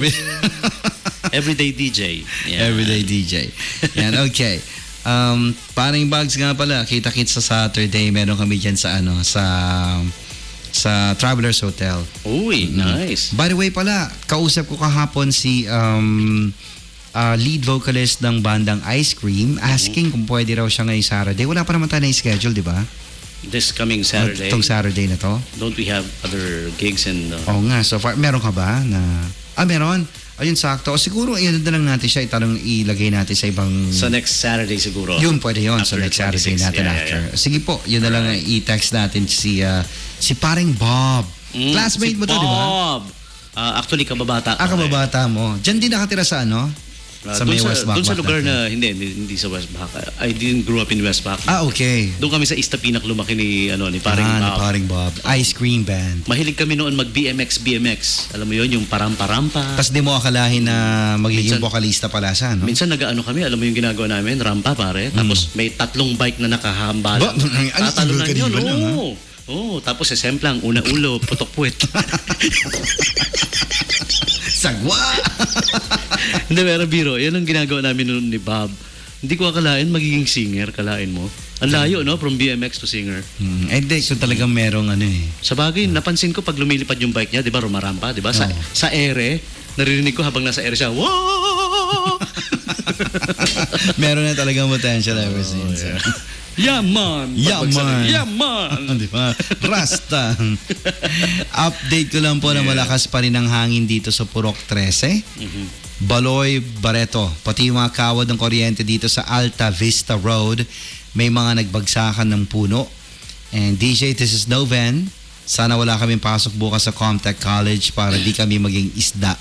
Everyday DJ. Yeah. Everyday DJ. Yan, okay. Paring Bugs nga pala, kita-kits sa Saturday, meron kami dyan sa sa Travelers Hotel. Uy, nice. By the way pala, kausap ko kahapon si lead vocalist ng bandang Ice Cream, asking kung pwede raw siya ngayong Saturday. Wala pa naman tayo na schedule, di ba? This coming Saturday. Itong Saturday na to. Don't we have other gigs and Oo nga, so far, meron ka ba na... meron. Ayun, sakto. O siguro, yun na lang natin siya, ilagay natin sa ibang... sa next Saturday siguro. Yun, pwede yun. So After next Saturday 26, natin yeah, after. yeah. Sige po, yun na lang ang i-text natin si paring Bob. Classmate mo to, di ba? Bob. Actually, kababata. Kababata mo. Diyan din nakatira sa sa may West Bac. Doon sa lugar na, hindi sa West Bac. I didn't grow up in West Bac. Okay. Doon kami sa Istapinak lumaki ni paring Ni Bob. paring Bob. Ice Cream Band. Mahilig kami noon mag-BMX. Alam mo yun, yung parampa-rampa. Tapos di mo akalahin na magiging Minsan- vocalista pala siya, no? Minsan nag-ano kami, alam mo yung ginagawa namin, rampa pare. Tapos may 3 bike na nakahambal. Ba? Tatalunan Ano, yun, lang, ha? Oo, tapos semplang, una ulo, putok puwet. Sagwa! Hindi, pero biro, yan ang ginagawa namin noon ni Bob. Hindi ko akalain magiging singer, kalain mo. Ang layo, no? From BMX to singer. Hindi, so talagang merong Sa bagay, napansin ko pag lumilipad yung bike niya, di ba, rumarampa, di ba? Sa ere, naririnig ko habang nasa ere siya, wow! meron na talagang potential ever since. Yeah, man! Yeah, man! Yeah, man! Di ba? Rasta. Update ko lang po na malakas pa rin ang hangin dito sa Purok 13. Baloy, Barreto. Pati yung mga kawad ng kuryente dito sa Alta Vista Road. May mga nagbagsakan ng puno. And DJ, this is Noven. Sana wala kaming pasok bukas sa Comtech College para di kami maging isda.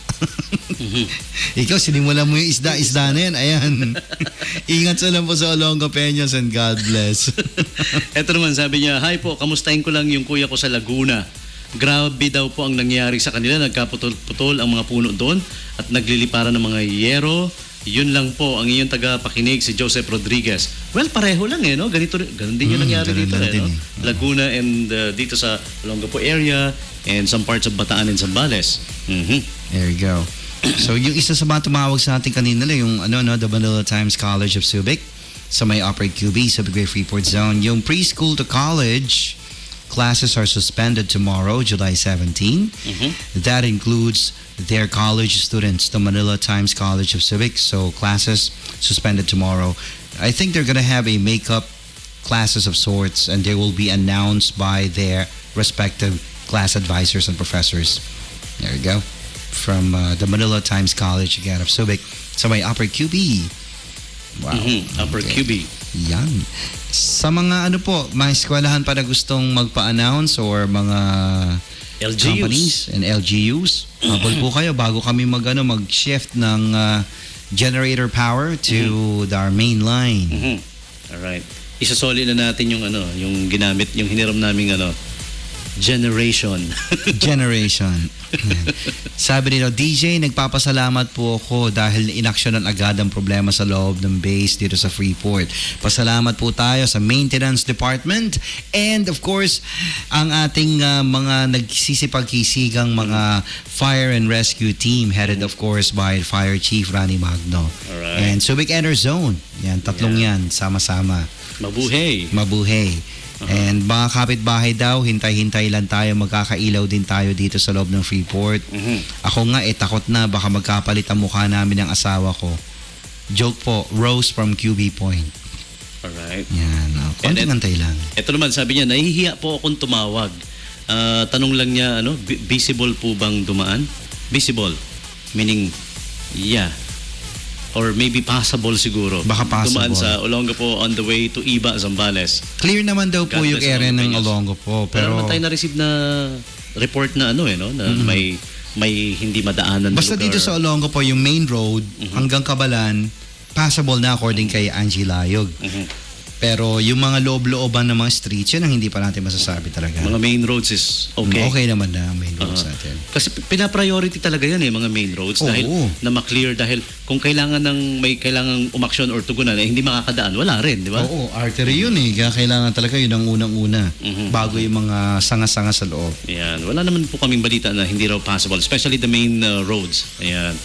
Ikaw, sinimulan mo yung isda na yan. Ayan. Ingat sa lang po sa Olonga Peñas and God bless. Eto naman, sabi niya, hi po, kamustahin ko lang yung kuya ko sa Laguna. Grabe daw po ang nangyari sa kanila. Nagkaputol-putol ang mga puno doon at nagliliparan ng mga yero. Yun lang po ang inyong tagapakinig, si Joseph Rodriguez. Well, pareho lang no? Ganun din yung nangyari ganun dito lang din, no? Laguna and dito sa Olongapo area and some parts of Bataan and Zambales. There you go. So yung isa sa mga tumawag sa atin kanina lang, yung the Manila Times College of Subic sa may Upper QB, Subic Bay Freeport Zone. Yung preschool to college classes are suspended tomorrow, July 17. That includes their college students, the Manila Times College of Subic. So classes suspended tomorrow. I think they're gonna have a makeup classes of sorts, and they will be announced by their respective class advisors and professors. There you go. From the Manila Times College again of Subic sa may Upper QB. Wow. Upper QB. Yan. Sa mga mga eskwelahan pa na gustong magpa-announce or mga companies and LGUs, habol po kayo bago kami mag-shift ng generator power to our main line. Alright. Isasoli na natin yung yung ginamit, yung hiniram naming generation. Sabi nila, DJ, nagpapasalamat po ako dahil inaksyonan agad ang problema sa loob ng base dito sa Freeport. Pasalamat po tayo sa maintenance department and of course, ang ating mga nagsisipagkisigang mga fire and rescue team headed of course by Fire Chief Rani Magno. Alright. And Subic Enter Zone. Yan, tatlong yan, sama-sama. Mabuhay. And mga kapitbahay daw, hintay-hintay lang tayo, magkakailaw din tayo dito sa loob ng Freeport. Ako nga takot na baka magkapalit ang mukha namin ng asawa ko. Joke po, Rose from QB Point. Alright. Yan, konting antay lang. Ito naman, sabi niya, nahihiya po akong tumawag. Tanong lang niya, visible po bang dumaan? Visible. Meaning, yeah. Or maybe passable siguro. Baka Dumaan passable. sa Olongapo on the way to Iba, Zambales. Clear naman daw po God yung bless area ng Olongapeños. Olongapo. Pero naman Pero tayo na-receive na report na no? Na may hindi madaanan na basta lugar. dito sa Olongapo, yung main road hanggang Kabalan, passable na according kay Angie Layog. Pero yung mga loob-looban ng mga streets, yun ang hindi pa natin masasabi talaga. Mga main roads is okay. Okay naman na ang main roads natin. Kasi pina-priority talaga yan mga main roads dahil na ma-clear dahil kung kailangan may kailangang umaksyon or tugunan hindi makakadaan, wala rin, di ba? Oo, artery yun Kaya kailangan talaga yun ang unang-una bago yung mga sanga-sanga sa loob. Ayan. Wala naman po kaming balita na hindi raw possible, especially the main roads. Ayan.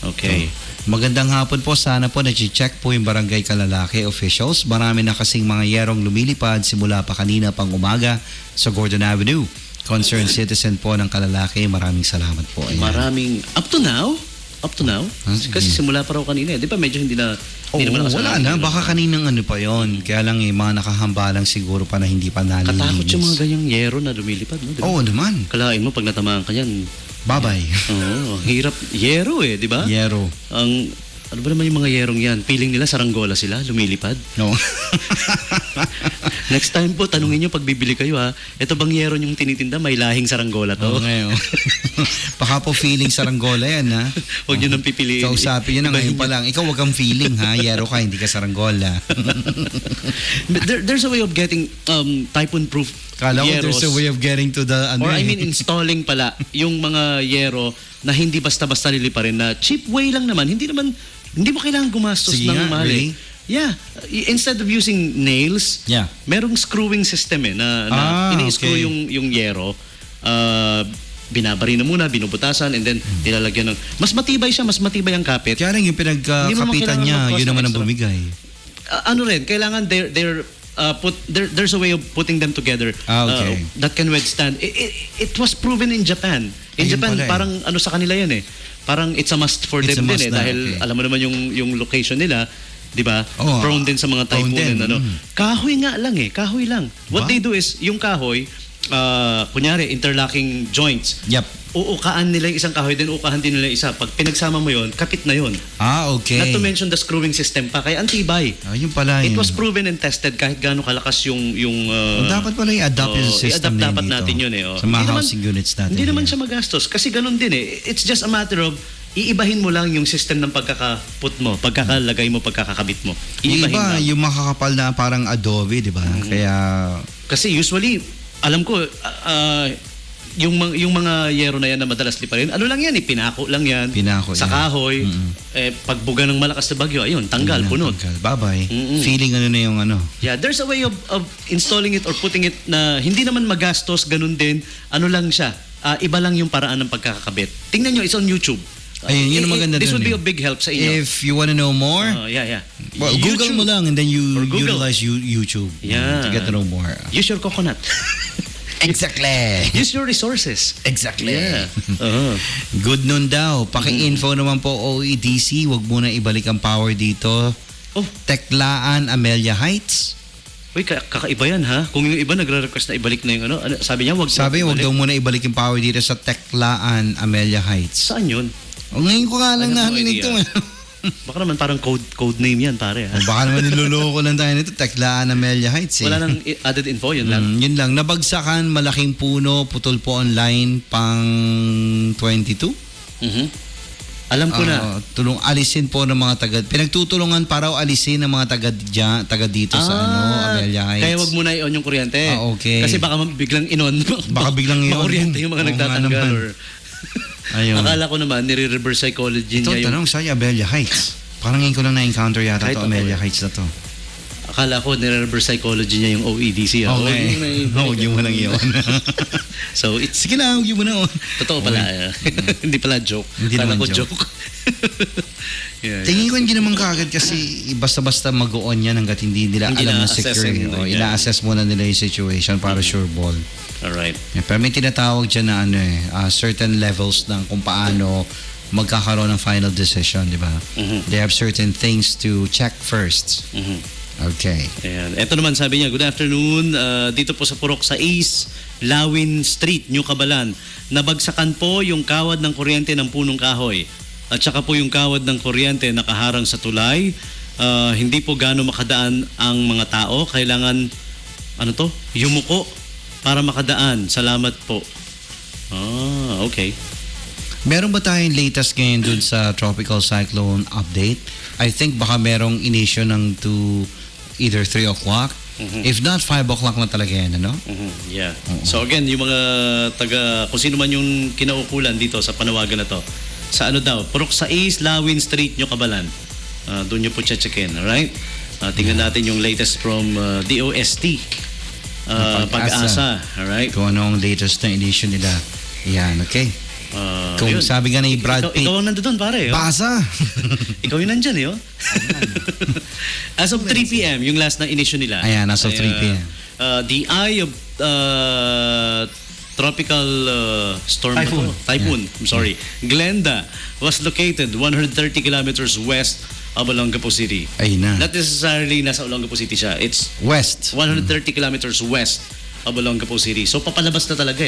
Okay. Magandang hapon po. Sana po na-check po yung Barangay Kalalaki officials. Marami na kasing mga yerong lumilipad simula pa kanina pang umaga sa Gordon Avenue. Concerned citizen po ng Kalalaki. Maraming salamat po. Ayan. Maraming up to now. Kasi simula pa raw kanina. Di ba medyo hindi naman wala na. Baka kaninang pa yon. Kaya lang mga nakahamba lang siguro pa na hindi pa nalilinis. Katakot yung mga ganyang yero na lumilipad. No? Diba? Oo naman. Kalain mo pag natamaan ka yan. Bye-bye. Oo, hirap. Yero di ba? Yero. Ano ba naman yung mga yerong yan? Feeling nila saranggola sila, lumilipad. No. Next time po, tanungin nyo pag bibili kayo ito bang yero yung tinitinda? May lahing saranggola to. Okay. Baka po feeling saranggola yan Huwag nyo nang pipiliin. Kausapin nyo na ngayon pa lang. Ikaw wag kang feeling Yero ka, hindi ka saranggola. There's a way of getting typhoon-proof Kala ko yeros. there's a way of getting to the Installing pala yung mga yero na hindi basta-basta liliparin na cheap way lang naman. Hindi mo kailangan gumastos Sige ng nga, mahal really? Yeah. Instead of using nails, merong screwing system na ini-screw okay. yung yero. Binabari na muna, binubutasan, and then nilalagyan ng... Mas matibay ang kapit. Kaya lang yung pinagkapitan niya, yun naman ang bumigay. Kailangan there's a way of putting them together okay. that can withstand. It was proven in Japan. In Japan, parang sa kanila yan Parang it's a must for them din dahil alam mo naman yung location nila, di ba? Prone din sa mga typhoon Kahoy nga lang kahoy lang. What they do is, yung kahoy, kunyari, interlocking joints. Yep. Uukaan nila yung isang kahoy, then uukahan din nila isa. Pag pinagsama mo yon, kapit na yon. Okay. Not to mention the screwing system pa, kaya antibay. Yun pala yun. It was proven and tested kahit gaano kalakas yung dapat pala i-adapt yung system i-adapt dapat dito. natin yun Sa mga housing units natin. Hindi naman siya magastos kasi ganun din It's just a matter of iibahin mo lang yung system ng pagkakaput mo, pagkakalagay mo, pagkakakabit mo. Iibahin lang. Yung makakapal na parang adobe, di ba? Kaya... Kasi usually, alam ko, yung mga yero na yan na madalas liparin, ano lang yan pinako lang yan. Pinako sa kahoy. Pagbuga ng malakas na bagyo, ayun, tanggal, punot. Bye-bye. Feeling na yung Yeah, there's a way of installing it or putting it na hindi naman magastos, ganun din. Ano lang siya, iba lang yung paraan ng pagkakabit. Tingnan nyo, it's on YouTube. Ayun, yun ang maganda This dun would be a big help sa inyo. If you wanna know more, well, Google mo lang and then you utilize YouTube to get to know more. Use your coconut. Exactly. Use your resources. Exactly. Yeah. Good noon daw. Paki-info naman po OEDC, wag muna ibalik ang power dito. Teklaan, Amelia Heights. Uy, kakaiba yan Kung yung iba nagre-request na ibalik na yung sabi niya wag daw muna ibalik yung power dito sa Teklaan, Amelia Heights. Saan yun? Ngayon ko nga lang narinig ito. Baka naman parang code name yan pare Baka naman niloloko lang tayo nito. Teklaan, Amelia Heights Wala nang added info, yun lang. Yun lang. Nabagsakan, malaking puno, putol po online, pang 22. Alam ko na. Alisin po ng mga pinagtutulungan para alisin ng mga taga dito sa Amelia Heights. Kaya wag muna i-on yung kuryente. Okay. Kasi baka biglang in-on. Baka biglang i-on. Makuryente yung mga nagtatanggal or... Ayun. Akala ko naman, nire-reverse psychology niya yung... Ito, tanong sa'yo, Amelia Heights. Parang ngayon ko lang na-encounter yata ito, Amelia Heights na to. Akala ko nire-reverse psychology niya yung OEDC. Okay. Huwag mo lang yun. So, it's Sige lang, huwag mo na. totoo pala. Hindi pala joke. Hindi Akala naman ko joke. Yeah. Tingin ko hindi naman kagad kasi basta-basta mag-on yan hanggat hindi nila Hindi alam na na-assess secure. anything, yeah. Ina-assess muna nila yung situation para sure ball. Alright. Yeah, pero may tinatawag dyan na certain levels ng kung paano magkakaroon ng final decision, di ba? They have certain things to check first. Okay. Ayan. Ito naman sabi niya, good afternoon. Dito po sa Purok sa East, Lawin Street, New Cabalan. Nabagsakan po yung kawad ng kuryente ng punong kahoy. At saka po yung kawad ng kuryente nakaharang sa tulay. Hindi po gaano makadaan ang mga tao. Kailangan, yumuko para makadaan. Salamat po. Okay. Meron ba tayong latest ngayon dun sa tropical cyclone update? I think baka merong inisyo ng to either 3 o'clock. If not, 5 o'clock na talaga yan, ano? Yeah. So again, yung mga kung sino man yung kinaukulan dito sa panawagan na to, sa Purok sa East, Lawin Street, New Cabalan. Doon nyo po check-in, alright? Tingnan natin yung latest from DOST. Pag-asa, alright? Kung anong latest na inisyo nila. Yan, okay? Kung yun. sabi nga ni Brad Pitt, ikaw ang nandoon, pare. basa! Ikaw yung nandyan, As of 3 p.m., yung last na inisyo nila. Ayan, as of 3 p.m. The eye of tropical storm. Typhoon. Yeah. I'm sorry. Glenda was located 130 kilometers west of Olongapo City. Ayun na. Not necessarily nasa Olongapo City siya. It's West. 130 kilometers west of Olongapo City. So papalabas na talaga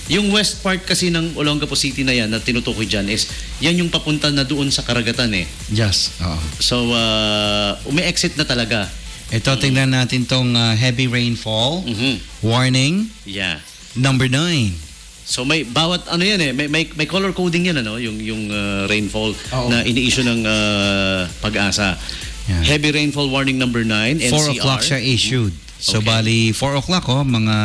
Yung west part kasi ng Olongapo City na yan na tinutukoy dyan is yan yung papunta na doon sa karagatan Yes. Oo. So umi-exit na talaga. Ito, tingnan natin tong heavy rainfall. Warning. Yeah. Number 9. So may bawat may color coding yan yung rainfall na ini-issue ng Pag-asa. Yeah. Heavy rainfall warning number 9 NCR. 4 o'clock siya issued. So Okay. bali 4 o'clock mga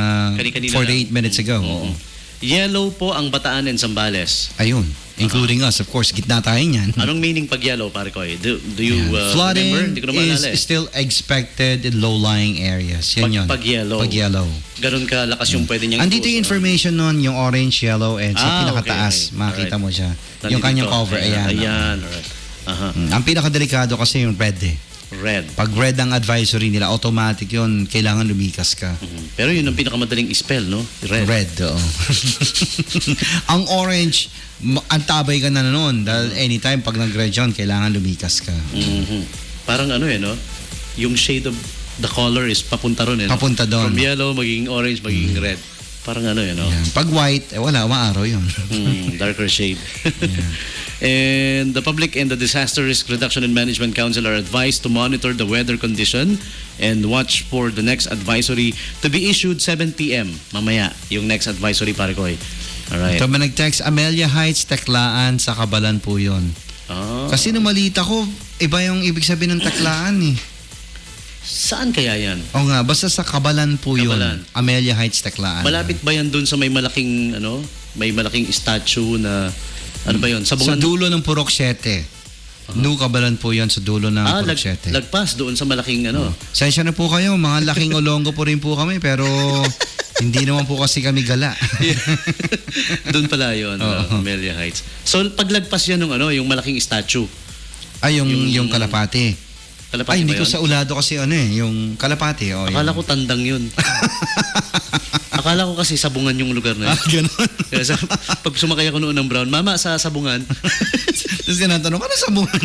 Kani-kanina 48 minutes ago. Oo. Yellow po ang Bataan and Zambales. Ayun, including us, of course, gitna tayo niyan. Anong meaning pag yellow, pare ko? Do you Flooding remember? Hindi ko na maalala is still expected in low-lying areas. Yan yun. Pag yellow. Pag yellow. Ganun ka lakas yung pwede niyang Andito yung information nun, yung orange, yellow, and sa pinakataas. okay. Makita Alright. mo siya. Nandito Yung kanyang ito. cover, ayan. Ayan, alright. Ang pinakadelikado kasi yung red Red. Pag red ang advisory nila, automatic yun, kailangan lumikas ka. Pero yun ang pinakamadaling spell, no? Red, oo. Ang orange, antabay ka na nun dahil anytime pag nag-red yun, kailangan lumikas ka. Parang no? Yung shade of the color is papunta ron, no? Papunta doon. From yellow, magiging orange, magiging red. Parang no? Yan. Pag white, wala, umaaraw yun. Darker shade. And the public and the Disaster Risk Reduction and Management Council are advised to monitor the weather condition and watch for the next advisory to be issued 7 p.m. Mamaya, yung next advisory, pare ko. Alright. Ito man nag-text, Amelia Heights, Taclaan, sa Cabalan po yun. Kasi nung malita ko, iba yung ibig sabihin ng Taclaan Saan kaya yan? O nga, basta sa Cabalan po Cabalan. yun. Amelia Heights, Taclaan. Malapit ba yan dun sa may malaking, may malaking statue na, ba yun? Sa dulo ng Purok 7. New Cabalan po yun sa dulo ng Purok 7. Lagpas doon sa malaking Sensya na po kayo, mga laking Olongo po rin po kami, pero hindi naman po kasi kami gala. Doon pala yun, Amelia Heights. So paglagpas yan ng yung malaking statue. Ay, yung Kalapate. Kalapate. Ay, hindi ba ko yun? sa Ulado kasi yung Kalapate. Akala ko tandang yun. Akala ko kasi Sabungan yung lugar na yun. Ganon. Kaya pag sumakay ako noon ng brown, Mama, sa Sabungan. Tapos tinatanong, ano Sabungan?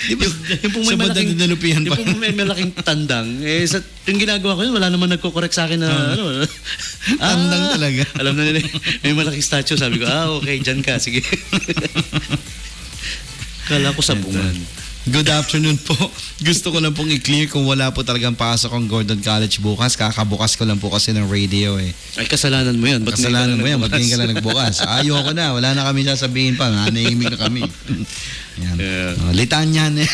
Di ba, yung pong may malaking, yung yung pong may malaking tandang, yung ginagawa ko yun, wala naman nagko-correct sa akin na, Tandang talaga. Alam na nila, may malaking statue. Sabi ko, okay, dyan ka, sige. Akala ko Sabungan. Good afternoon po. Gusto ko lang pong i-clear kung wala po talagang pasok ang Gordon College bukas. Kakabukas ko lang po kasi ng radio Ay, kasalanan mo yan. Kasalanan mo yan. Ba't ngayon ka lang nagbukas? Ayoko na. Wala na kami sasabihin pa. Nanahimik na kami. Yan. Yeah. Litanyan yan.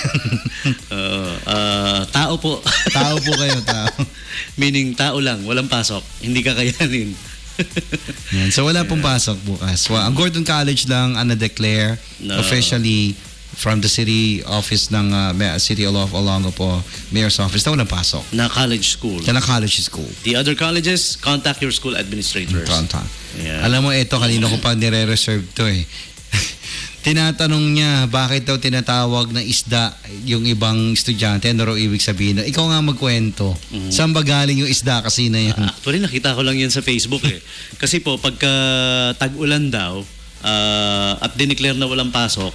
Tao po. Tao po kayo, tao. Meaning tao lang. Walang pasok. Hindi kakayanin. Yan. So wala pong pasok bukas. Ang Gordon College lang na-declare officially from the city office ng City of Olongapo Mayor's office na walang pasok. Na college school. Na college school. The other colleges, contact your school administrators. Contact. Yeah. Alam mo, ito, kanino ko pa nire-reserve to eh. Tinatanong niya, bakit daw tinatawag na isda yung ibang estudyante? Ano raw ibig sabihin? Ikaw nga magkwento. Saan ba galing yung isda kasi na yan? Actually, nakita ko lang yan sa Facebook eh. Kasi po, pagka tag-ulan daw, at dineclare na walang pasok,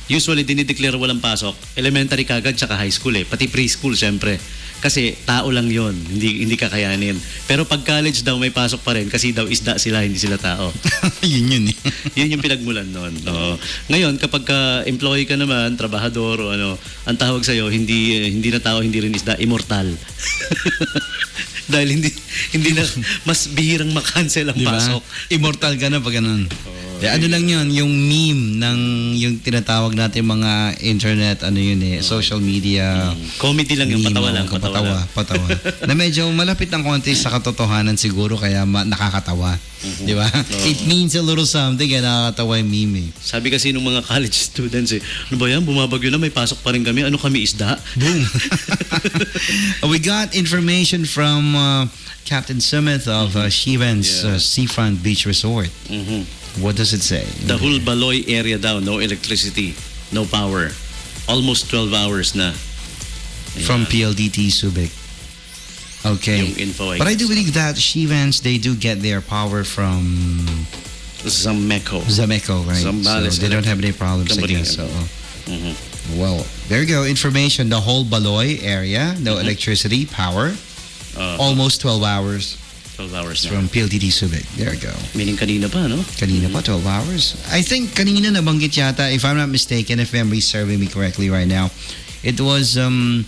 usually dinideclare walang pasok, elementary kagad tsaka high school eh. Pati preschool syempre. Kasi tao lang yon, hindi kakayanin. Pero pag college daw may pasok pa rin kasi daw isda sila, hindi sila tao. Yun eh. Yun yung pinagmulan noon. No? Ngayon, kapag employee ka naman, trabahador o ano, ang tawag sa'yo, hindi na tao, hindi rin isda, immortal. Dahil hindi na, mas bihirang makancel ang Diba? pasok. Immortal ka na pag ganun. Ano lang yun, yung meme ng yung tinatawag natin mga internet, ano yun eh, social media. Comedy lang yung meme, patawa lang. Patawa. Na medyo malapit ng konti sa katotohanan siguro, kaya nakakatawa. Di ba? It means a little something, kaya nakakatawa yung meme eh. Sabi kasi nung mga college students eh, ano ba yan, bumabagyo na, may pasok pa rin kami, ano kami, isda? Boom! We got information from Captain Smith of Shivans Seafront Beach Resort. What does it say? The whole Baloy area daw, no electricity, no power. Almost 12 hours na. From PLDT Subic. Okay. Yung info ay But I do believe that Shivans, they do get their power from Zameco. Zameco, right? Zambales So they don't have any problems, I Company. guess. So, well, there you go. Information. The whole Baloy area, no electricity, power. Almost 12 hours 12 hours na. from PLDT Subic. There you go. Meaning kanina pa, no? Kanina pa, 12 hours. I think kanina nabanggit yata, if I'm not mistaken, if memory is serving me correctly right now, it was ang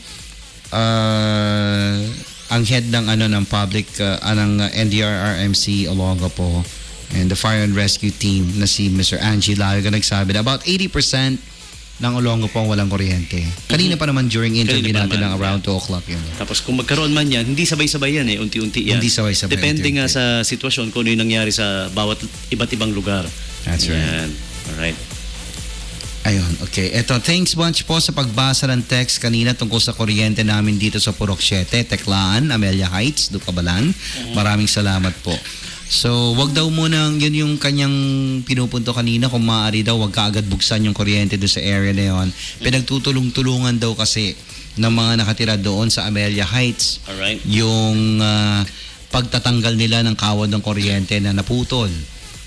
head ng public ng NDRRMC Olongapo and the fire and rescue team na si Mr. Angie Layo nagsabi na about 80% ng Olongapo ang walang kuryente. Kanina pa naman during interview Kanina pa natin ng naman, around 2 o'clock yun. Tapos kung magkaroon man yan, hindi sabay-sabay yan eh, unti-unti yan. Hindi sabay-sabay, Depende nga unti-unti. sa sitwasyon kung ano yung nangyari sa bawat iba't ibang lugar. That's right. Yan. Alright. Ayun, okay. Eto, thanks bunch po sa pagbasa ng text kanina tungkol sa kuryente namin dito sa Purok 7, Teclaan, Amelia Heights, Ducabalan. Maraming salamat po. So, wag daw muna, yun yung kanyang pinupunto kanina, kung maaari daw, wag kaagad buksan yung kuryente doon sa area na yun. Pinagtutulong-tulungan daw kasi ng mga nakatira doon sa Amelia Heights. Alright. Yung pagtatanggal nila ng kawad ng kuryente na naputol.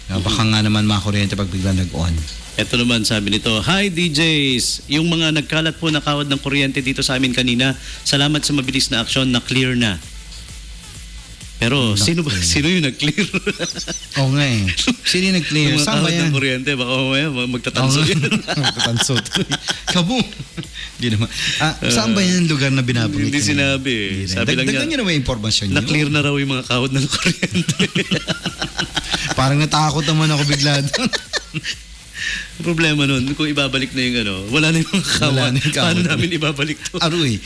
Baka nga naman makakuryente pag bigla nag-on. Ito naman sabi nito, Hi DJs! Yung mga nagkalat po na kawad ng kuryente dito sa amin kanina, salamat sa mabilis na aksyon, na-clear na. Pero sino yung nag-clear? Oo nga eh. Sino yung nag-clear? Yung mga Saan ba kawad yan? ng kuryente, baka mamaya magtatanso yun. Magtatanso. Kaboom! Hindi naman. Saan ba yan lugar na binabanggit? Hindi niya? sinabi eh. Hindi na. Sabi lang Dagdagan niya, niyo naman yung impormasyon niyo. na-clear na raw yung mga kawad ng kuryente. Parang natakot naman ako bigla doon. Problema nun, kung ibabalik na yung wala na yung mga kawad. Wala na yung kawad. Paano namin ibabalik to? Aruy,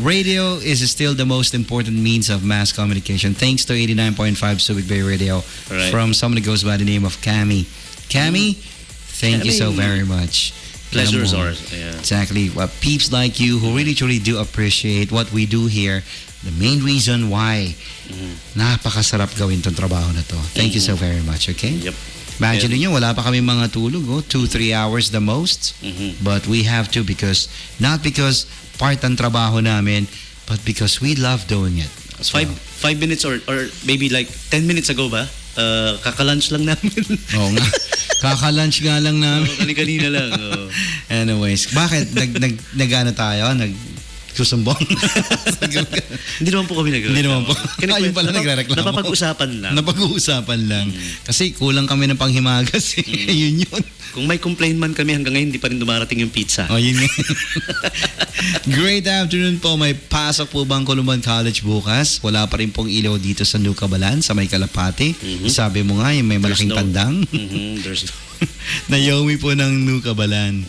radio is still the most important means of mass communication. Thanks to 89.5 Subic Bay Radio Right. from someone who goes by the name of Cami. Cami, thank you so very much. Pleasure is Alam mo, ours. Yeah. Exactly. Peeps like you who really truly do appreciate what we do here. The main reason why napakasarap gawin tong trabaho na to. Thank you so very much, okay? Yep. Imagine niyo, wala pa kami mga tulog, 2-3 hours the most. But we have to not because part ng trabaho namin, but because we love doing it. as well. 5 minutes or maybe like 10 minutes ago ba? Kaka-lunch lang namin. Oo nga. Kaka-lunch nga lang namin. Kanina lang. Oh. Anyways, bakit? Nag-ano tayo? Susumbong? Hindi naman po kami nag- Hindi naman po. Ayun pala nagre-reklamo. Napapag-usapan lang. Napag-uusapan lang. Kasi kulang kami ng panghimagas. Yun yun. Kung may complaint man kami hanggang ngayon, hindi pa rin dumarating yung pizza. Oh, yun nga. Great afternoon po. May pasok po bang Columban College bukas? Wala pa rin pong ilaw dito sa Nucabalan, sa may Kalapati. Sabi mo nga, yung may malaking pandang. There's Naomi po ng Nucabalan.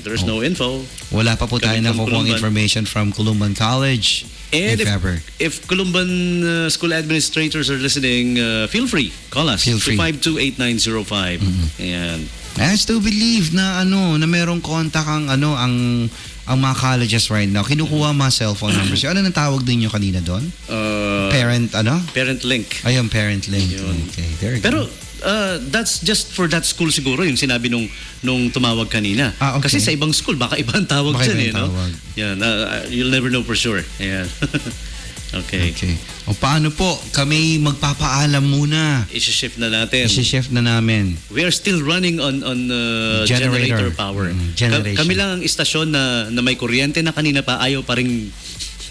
There's no info. Wala pa po tayo Coming from nakukuha Columban. information from Columban College. And if ever. if Columban school administrators are listening, feel free. Call us. Feel free. 252-8905. Ayan. I still believe na na merong contact ang mga colleges right now. Kinukuha mga cellphone numbers. Ano nang tawag din nyo kanina doon? Parent Parent link. Ayun, parent link. Yun. Okay, there you Pero go. that's just for that school siguro yung sinabi nung tumawag kanina. Okay. Kasi sa ibang school baka ibang tawag Baka dyan ibang tawag. Yan, you'll never know for sure. Ayan. Okay. O paano po? Kami magpapaalam muna. I-shift na natin. I-shift na namin. We are still running on generator power. Generation. Kami lang ang istasyon na may kuryente na kanina pa ayaw pa rin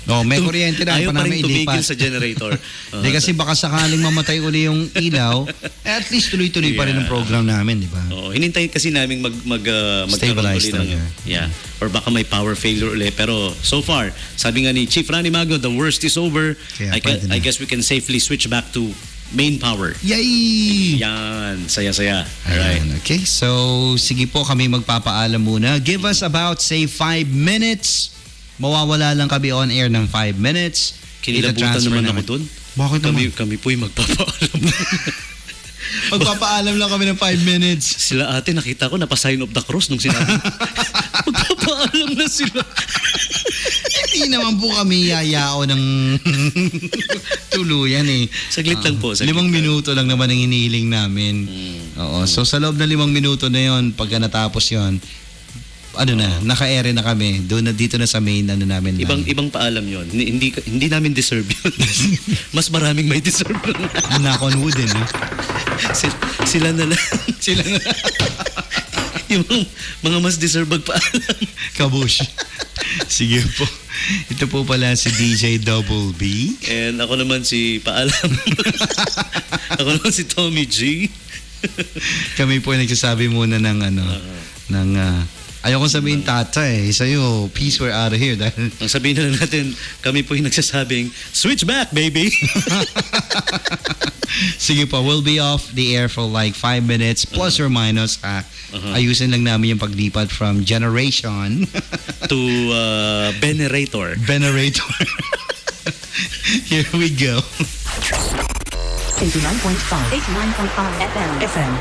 May kuryente na ayaw pa pa namin rin tumigil ilipat. sa generator. Hindi kasi baka sakaling mamatay uli yung ilaw, at least tuloy-tuloy pa rin ang program namin, di ba? Hinintayin kasi namin Stabilize magkaroon uli talaga. yeah. Or baka may power failure uli. Pero so far, sabi nga ni Chief Rani Magno, the worst is over. Kaya pwede na. I guess we can safely switch back to main power. Yay! Yan, saya-saya. Alright. Ayan, okay, so sige po, kami magpapaalam muna. Give us about, say, 5 minutes. Mawawala lang kami on air ng 5 minutes. Kinilabutan Ita-transfer naman ako dun. Bakit naman? Kami po'y magpapaalam. Magpapaalam lang kami ng 5 minutes. Sila ate, nakita ko, napasign of the cross nung sinabi. Magpapaalam na sila. Hindi naman po kami yayao ng tuluyan eh. Saglit lang po. 5 minuto lang naman ang hinihiling namin. Oo. So sa loob ng 5 minuto na yon, pagka natapos yon, naka-ere na kami. Dito na sa main namin. Ibang paalam yon. Hindi namin deserve yun. Mas maraming may deserve yun. Knock on wood eh. Sila na lang. Yung mga mas deserve magpaalam. Kabush. Sige po. Ito po pala si DJ Double B. And ako naman si Paalam. Ako naman si Tommy G. Kami po ay nagsasabi muna ng ayoko sabihin tata eh. Sa'yo, peace, we're out of here. Dahil Ang sabihin na lang natin, kami po yung nagsasabing, switch back, baby! sige po, we'll be off the air for like 5 minutes, plus or minus. Ayusin lang namin yung paglipat from generation to venerator. Venerator. Here we go. 89.5 FM.